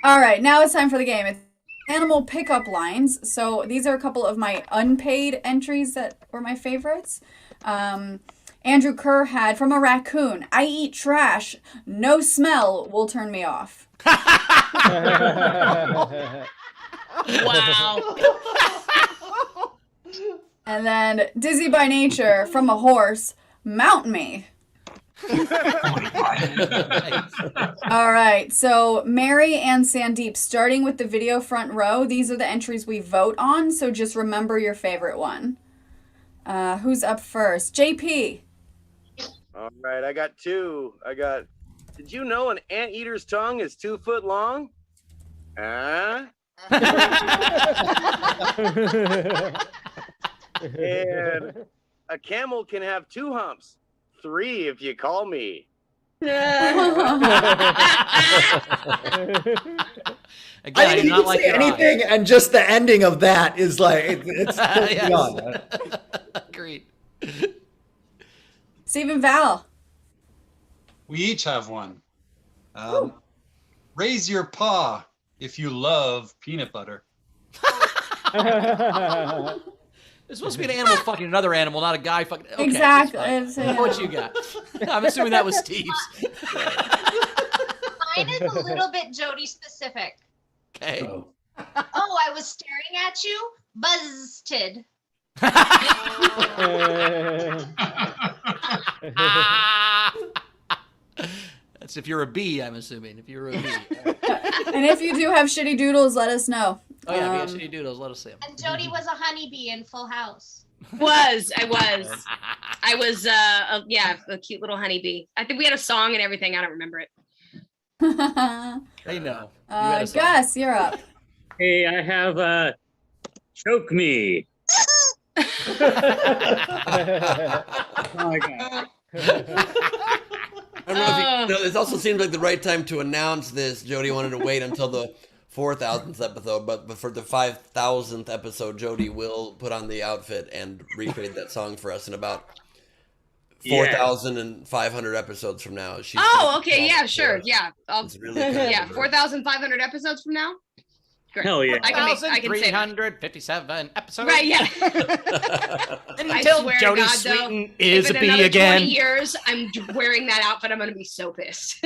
All right, now it's time for the game. It's animal pickup lines. So these are a couple of my unpaid entries that were my favorites. Andrew Kerr had from a raccoon, "I eat trash. No smell will turn me off." Wow. And then Dizzy by Nature from a horse, "Mount me." All right, so Mary and Sandeep, starting with the video front row, these are the entries we vote on, so just remember your favorite one. Who's up first? JP. All right, I got two. Did you know an anteater's tongue is 2 foot long? Huh? And a camel can have 2 humps. 3 if you call me. Again, I I do didn't not even like say your anything, and just the ending of that is like it's Yes. beyond. Agreed. Stephen Val. We each have one. Raise your paw if you love peanut butter. It's supposed to be an animal fucking another animal, not a guy fucking. Okay, Exactly. that's fine. What you got? I'm assuming that was Steve's. Mine is a little bit Jody specific. Okay. Oh, I was staring at you. Buzzted. That's if you're a bee, I'm assuming. If you're a bee. And if you do have shitty doodles, let us know. Oh yeah, if you have shitty doodles, let us see them. And Jody was a honeybee in Full House. I was, yeah, a cute little honeybee. I think we had a song and everything. I don't remember it. They know. Gus, you're up. Hey, I have choke me. Oh my God. I don't know if this also seems like the right time to announce this. Jody wanted to wait until the 4,000th episode, but for the 5,000th episode, Jody will put on the outfit and recreate that song for us in about 4,500 episodes from now. Okay, yeah, sure, yeah. Really kind of 4,500 episodes from now? Great. Hell yeah. I can say that. 357 episodes. Right, yeah. Until Jody Sweeten is a bee again. 20 years, I'm wearing that outfit. I'm going to be so pissed.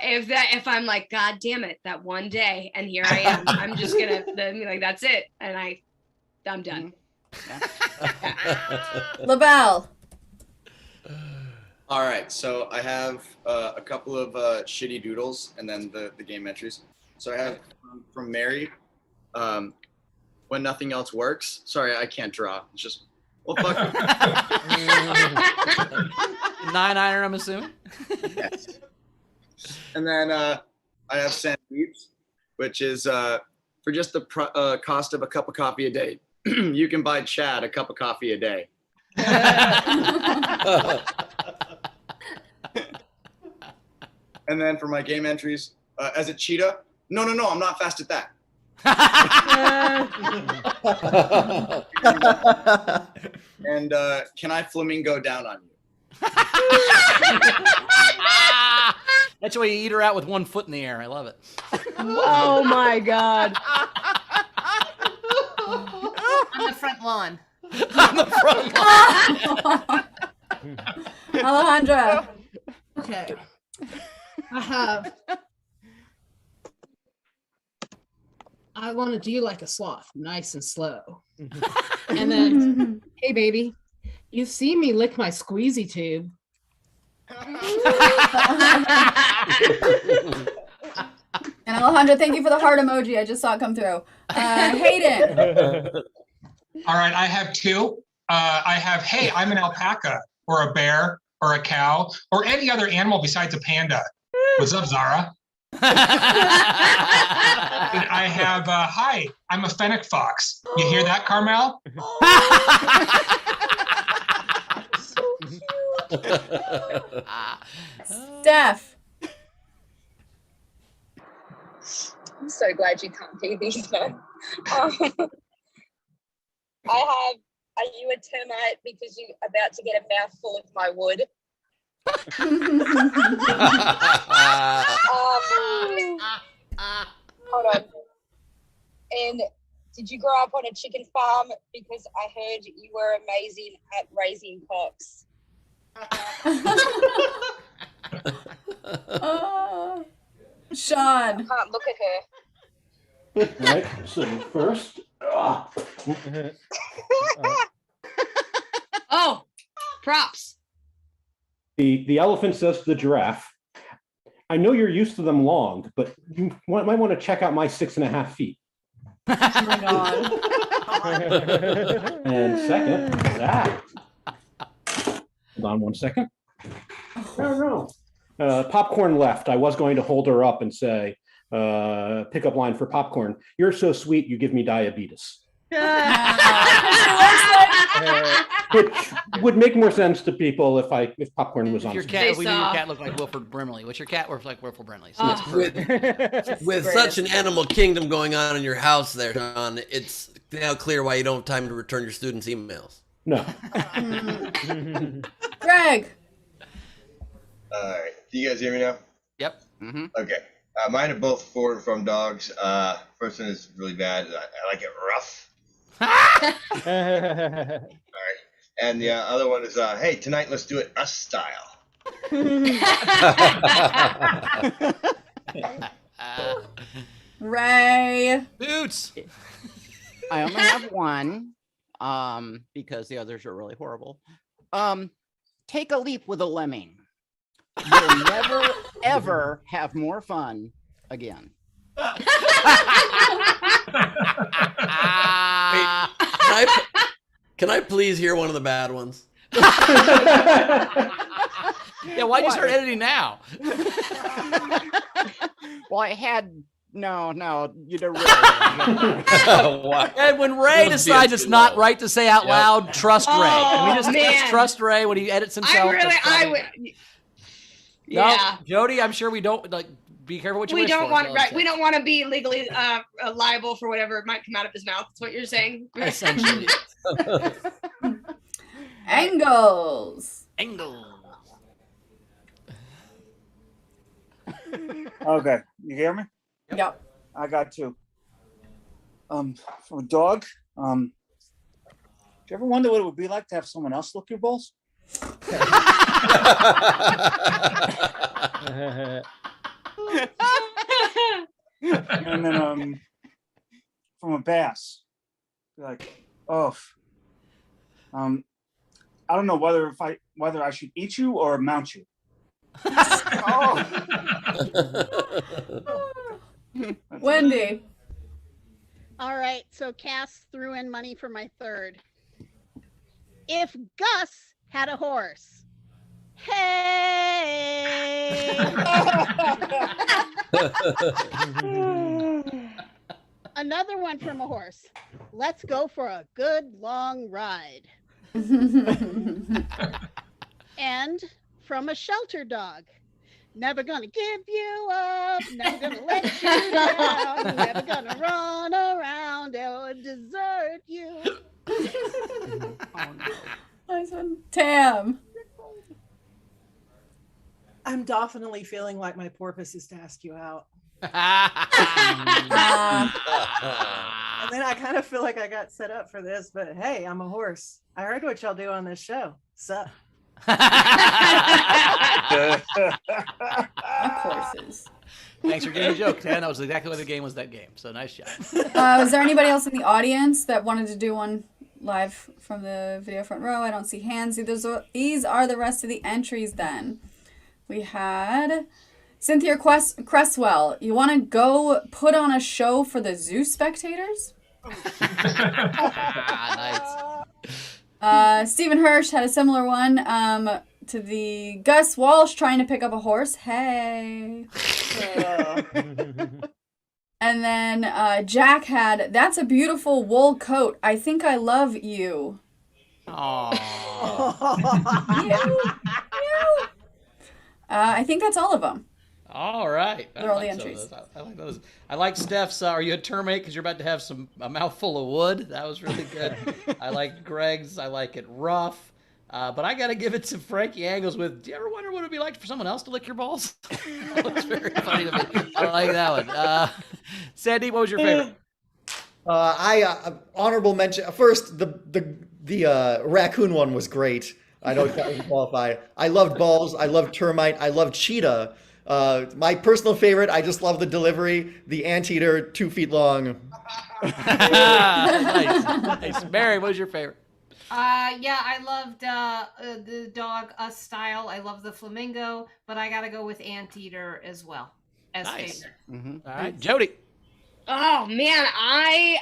If I'm like, God damn it, that one day, and here I am, I'm just going to be like, that's it. And I'm done. LaBelle. All right, so I have a couple of shitty doodles and then the game entries. So I have from Mary, when nothing else works. Sorry, I can't draw. It's just, well, fuck. 9-iron, I'm assuming. Yes. And then I have Sandeep's, which is for just the cost of a cup of coffee a day. You can buy Chad a cup of coffee a day. And then for my game entries, as a cheetah, no, I'm not fast at that. And can I flamingo down on you? That's the way you eat her out with one foot in the air. I love it. Oh my God. On the front lawn. On the front lawn. Alejandra. Okay. I want to do like a sloth, nice and slow. And then, hey, baby, you see me lick my squeezy tube. And Alejandra, thank you for the heart emoji. I just saw it come through. Hayden. All right, I have two. I have, hey, I'm an alpaca or a bear or a cow or any other animal besides a panda. What's up, Zara? And I have, hi, I'm a fennec fox. You hear that, Carmel? Steph. I'm so glad you can't do these, man. I have, are you a termite because you're about to get a mouthful of my wood? Hold on. And did you grow up on a chicken farm? Because I heard you were amazing at raising cocks. Sean. I can't look at her. All right, so first. Oh, props. The elephant says to the giraffe, I know you're used to them long, but you might want to check out my 6.5 feet. Oh my God. And second, that. Hold on 1 second. No. Popcorn left. I was going to hold her up and say, pickup line for Popcorn. You're so sweet, you give me diabetes. Which would make more sense to people if Popcorn was on. Your cat, your cat looked like Wilford Brimley. What's your cat look like Wilford Brimley? So With such an animal kingdom going on in your house there, John, it's now clear why you don't have time to return your students' emails. No. Greg. All right. Can you guys hear me now? Yep. Mm-hmm. Okay. Mine are both for from dogs. First one is really bad. I like it rough. All right. And the other one is, hey, tonight let's do it us style. Ray. Boots. I only have one, because the others are really horrible. Take a leap with a lemming. You'll never, ever have more fun again. Wait, can I please hear one of the bad ones? Yeah, why'd you start editing now? Well, I had no, you don't really. And when Ray decides it's not right to say out loud, trust Ray. Can we just let's trust Ray when he edits himself? Yeah. No, Jody, I'm sure we don't like. Be careful what you wish for. We don't want to be legally liable for whatever might come out of his mouth. That's what you're saying. Essentially. Angles. Okay, you hear me? Yep. I got two. From a dog. Do you ever wonder what it would be like to have someone else lick your balls? And then from a bass, like, oh, I don't know whether I should eat you or mount you. Wendy. All right, so Cass threw in money for my third. If Gus had a horse, hey! Another one from a horse. Let's go for a good long ride. And from a shelter dog. Never gonna give you up, never gonna let you down, never gonna run around or desert you. Nice one. Tam. I'm definitely feeling like my porpoise is to ask you out. And then I kind of feel like I got set up for this, but hey, I'm a horse. I heard what y'all do on this show. Sup? Horses. Thanks for getting a joke, Ken. That was exactly what the game was. That game. So nice job. Was there anybody else in the audience that wanted to do one live from the video front row? I don't see hands. These are the rest of the entries then. We had Cynthia Cresswell. You want to go put on a show for the zoo spectators? Nice. Stephen Hirsch had a similar one to the Gus Walsh trying to pick up a horse. Hey. And then Jack had, that's a beautiful wool coat. I think I love you. Aww. I think that's all of them. All right. They're all the entries. I like those. I like Steph's. Are you a termite because you're about to have a mouthful of wood? That was really good. I like Greg's. I like it rough. But I got to give it to Frankie Angles with, do you ever wonder what it would be like for someone else to lick your balls? That was very funny to me. I like that one. Sandeep, what was your favorite? Honorable mention. First, the raccoon one was great. I know that doesn't qualify. I loved balls. I loved termite. I loved cheetah. My personal favorite, I just love the delivery. The anteater, 2 feet long. Nice. Mary, what was your favorite? Yeah, I loved the dog Us style. I love the flamingo, but I gotta go with anteater as well as favorite. All right, Jody. Oh man, I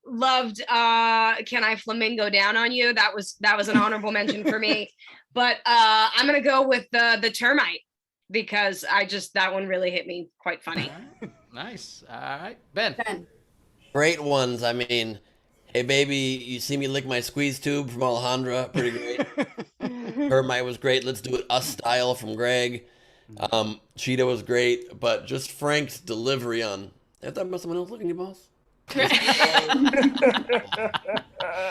loved Can I Flamingo Down on You? That was an honorable mention for me. But I'm gonna go with the termite because that one really hit me quite funny. All right. Nice. All right. Ben. Great ones. I mean, hey baby, you see me lick my squeeze tube from Alejandra, pretty great. Termite was great. Let's do it Us style from Greg. Cheetah was great, but just Frank's delivery on I thought about someone else looking at your balls. All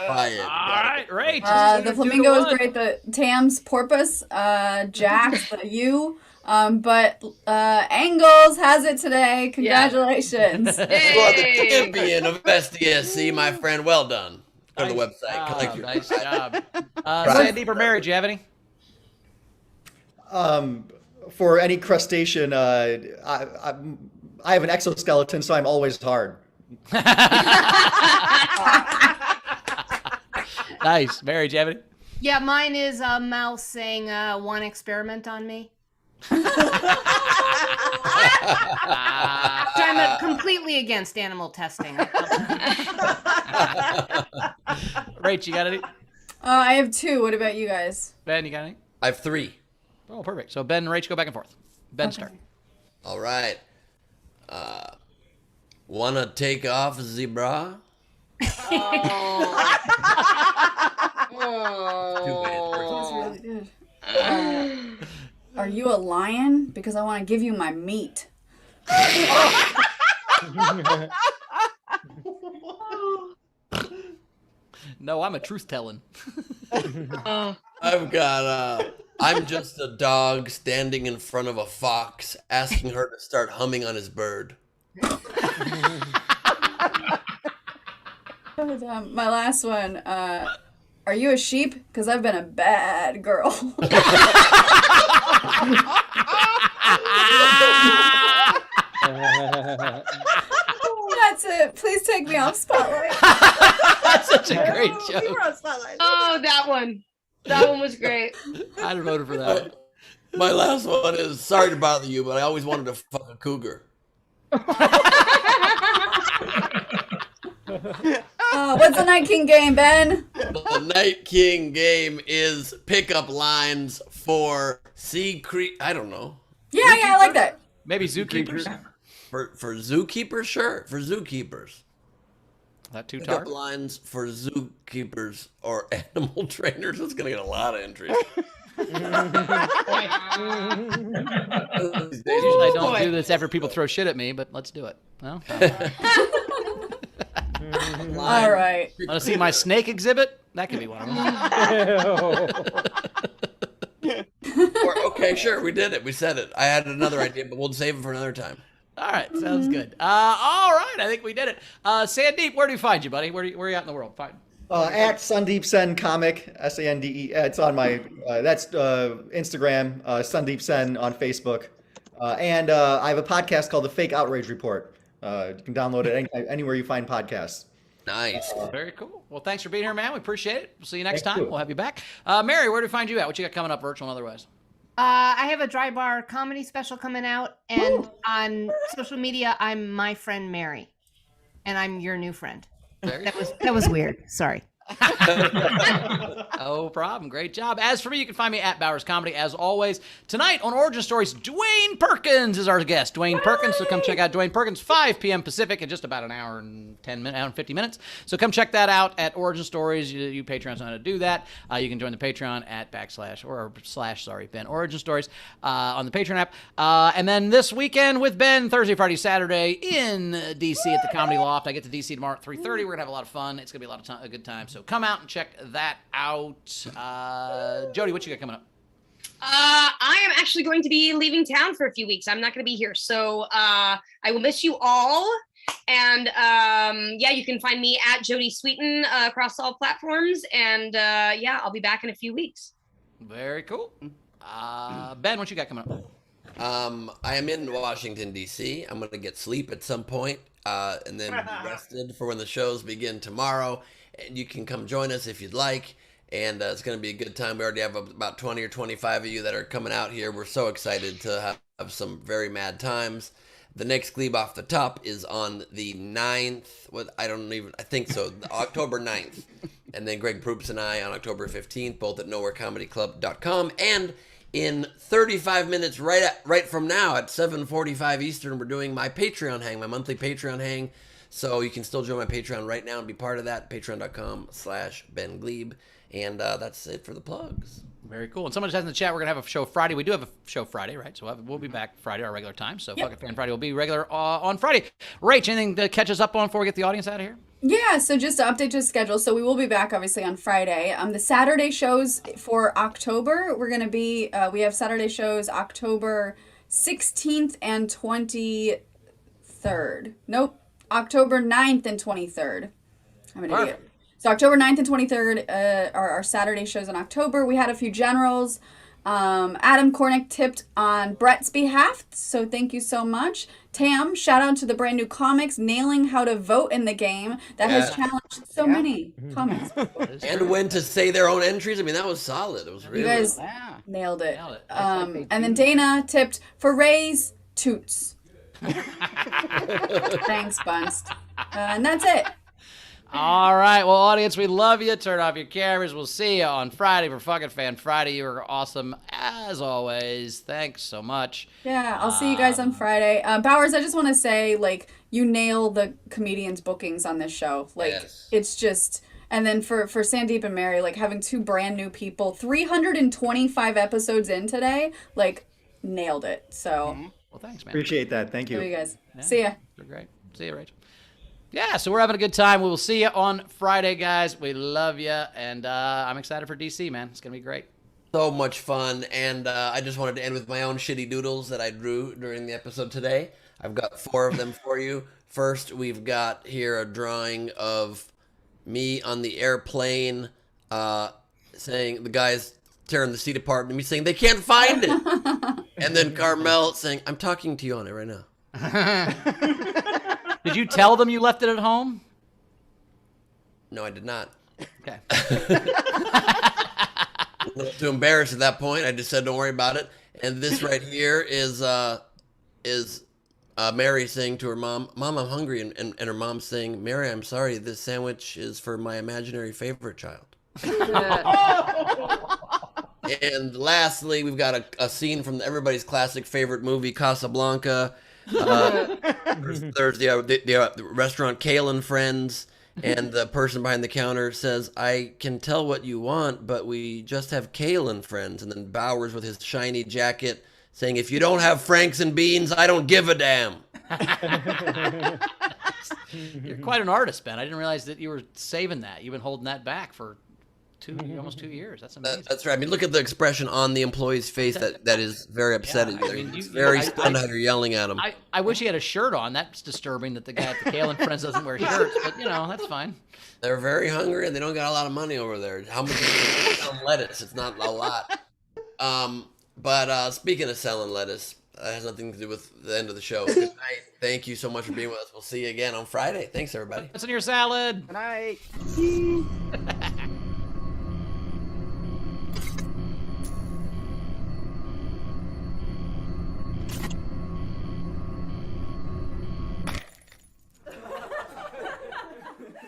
right, Rach. The flamingo was great. The Tam's porpoise, Jack's the you. But Angles has it today. Congratulations. You are the champion of SDSC, my friend. Well done. Go to the website. Collect your Nice job. Sandeep or Mary, do you have any? For any crustacean, I have an exoskeleton, so I'm always hard. Nice. Mary, do you have any? Yeah, mine is a mouse saying one experiment on me. I'm completely against animal testing. Rach, you got any? I have 2. What about you guys? Ben, you got any? I have 3. Oh, perfect. So Ben and Rach go back and forth. Ben, start. All right. Wanna take off zebra? Really good. Are you a lion? Because I want to give you my meat. No, I'm a truth telling. I've got I'm just a dog standing in front of a fox asking her to start humming on his bird. My last one. Are you a sheep? Because I've been a bad girl. That's it. Please take me off Spotlight. That's such a great joke. You were on Spotlight. Oh, that one. That one was great. I'd have voted for that one. My last one is sorry to bother you, but I always wanted to fuck a cougar. What's the Night King game, Ben? The Night King game is pickup lines for I don't know. Yeah, I like that. Maybe zookeepers. For zookeepers, sure. For zookeepers. Not too Pickup tart. lines for zookeepers or animal trainers. It's gonna get a lot of entries. Usually I don't do this after people throw shit at me, but let's do it. No? All right. Want to see my snake exhibit? That could be one of them. Okay, sure. We did it. We said it. I had another idea, but we'll save it for another time. All right, sounds good. All right, I think we did it. Sandeep, where do we find you, buddy? Where are you out in the world? Fine. At Sandeep Sen comic, Sande. It's on my that's Instagram. Sandeep Sen on Facebook, and I have a podcast called The Fake Outrage Report. You can download it anywhere you find podcasts. Nice. Very cool. Well, thanks for being here, man. We appreciate it. We'll see you next Thank time. you. We'll have you back. Mary, where do we find you at? What you got coming up, virtual and otherwise? I have a dry bar comedy special coming out, and on social media, I'm my friend Mary, and I'm your new friend. That was weird. Sorry. No problem. Great job. As for me, you can find me at Bowers Comedy as always. Tonight on Origin Stories, Dwayne Perkins is our guest. Dwayne Perkins. So come check out Dwayne Perkins, 5 p.m. Pacific in just about an hour and 50 minutes. So come check that out at Origin Stories. You Patreons know how to do that. You can join the Patreon at Ben Origin Stories on the Patreon app. And then this weekend with Ben, Thursday, Friday, Saturday in DC at the Comedy Loft. I get to DC tomorrow at 3:30. We're gonna have a lot of fun. It's gonna be a good time. So come out and check that out. Jody, what you got coming up? I am actually going to be leaving town for a few weeks. I'm not going to be here. So I will miss you all. And yeah, you can find me at Jody Sweeten across all platforms. And yeah, I'll be back in a few weeks. Very cool. Ben, what you got coming up? I am in Washington, D.C. I'm going to get sleep at some point, and then be rested for when the shows begin tomorrow. And you can come join us if you'd like. And it's going to be a good time. We already have about 20 or 25 of you that are coming out here. We're so excited to have some very mad times. The next Gleib Off the Top is on the 9th. I think so, October 9th. And then Greg Proops and I on October 15th, both at nowherecomedyclub.com. And in 35 minutes right from now at 7:45 Eastern, we're doing my Patreon hang, my monthly Patreon hang. So you can still join my Patreon right now and be part of that. Patreon.com/Ben Gleib. And that's it for the plugs. Very cool. And someone just has in the chat, we're going to have a show Friday. We do have a show Friday, right? So we'll be back Friday, our regular time. So Fuck It Fan Friday will be regular on Friday. Rach, anything to catch us up on before we get the audience out of here? Yeah, so just to update your schedule. So we will be back obviously on Friday. The Saturday shows for October, we're going to be, we have Saturday shows October 16th and 23rd. Nope, October 9th and 23rd. I'm an idiot. So October 9th and 23rd are our Saturday shows in October. We had a few generals. Adam Cornick tipped on Brett's behalf, so thank you so much. Tam, shout out to the brand new comics, nailing how to vote in the game. That has challenged so many comics. And when to say their own entries. I mean, that was solid. It was really You guys nailed it. And then Dana tipped for Ray's Toots. Thanks, Bunst. And that's it. All right. Well, audience, we love you. Turn off your cameras. We'll see you on Friday for Fucking Fan Friday. You are awesome as always. Thanks so much. Yeah, I'll see you guys on Friday. Bowers, I just want to say, like, you nail the comedians' bookings on this show. Like, it's just... And then for Sandeep and Mary, like, having two brand new people, 325 episodes in today, like, nailed it. So... Well, thanks, man. Appreciate that. Thank you. See you guys. Yeah, See ya. You're great. See you, Rachel. Yeah, so we're having a good time. We will see you on Friday, guys. We love you, and I'm excited for DC, man. It's going to be great. So much fun, and I just wanted to end with my own shitty doodles that I drew during the episode today. I've got 4 of them for you. First, we've got here a drawing of me on the airplane saying, the guy's tearing the seat apart, and me saying, they can't find it. And then Carmel saying, I'm talking to you on it right now. Did you tell them you left it at home? No, I did not. Okay. A little too embarrassed at that point. I just said, don't worry about it. And this right here is Mary saying to her mom, Mom, I'm hungry. And her mom saying, Mary, I'm sorry. This sandwich is for my imaginary favorite child. And lastly, we've got a scene from everybody's classic favorite movie, Casablanca. There's the restaurant Kale and Friends, and the person behind the counter says, I can tell what you want, but we just have Kale and Friends. And then Bowers with his shiny jacket saying, if you don't have Franks and beans, I don't give a damn. You're quite an artist, Ben. I didn't realize that you were saving that. You've been holding that back for almost 2 years. That's amazing. That's right. I mean, look at the expression on the employee's face that is very upsetting. I mean, It's very stunned how you're yelling at him. I wish he had a shirt on. That's disturbing that the guy at the Kale and Friends doesn't wear shirts, but that's fine. They're very hungry and they don't got a lot of money over there. How much is it selling lettuce? It's not a lot. But speaking of selling lettuce, that has nothing to do with the end of the show. Good night. Thank you so much for being with us. We'll see you again on Friday. Thanks, everybody. What's in your salad? Good night.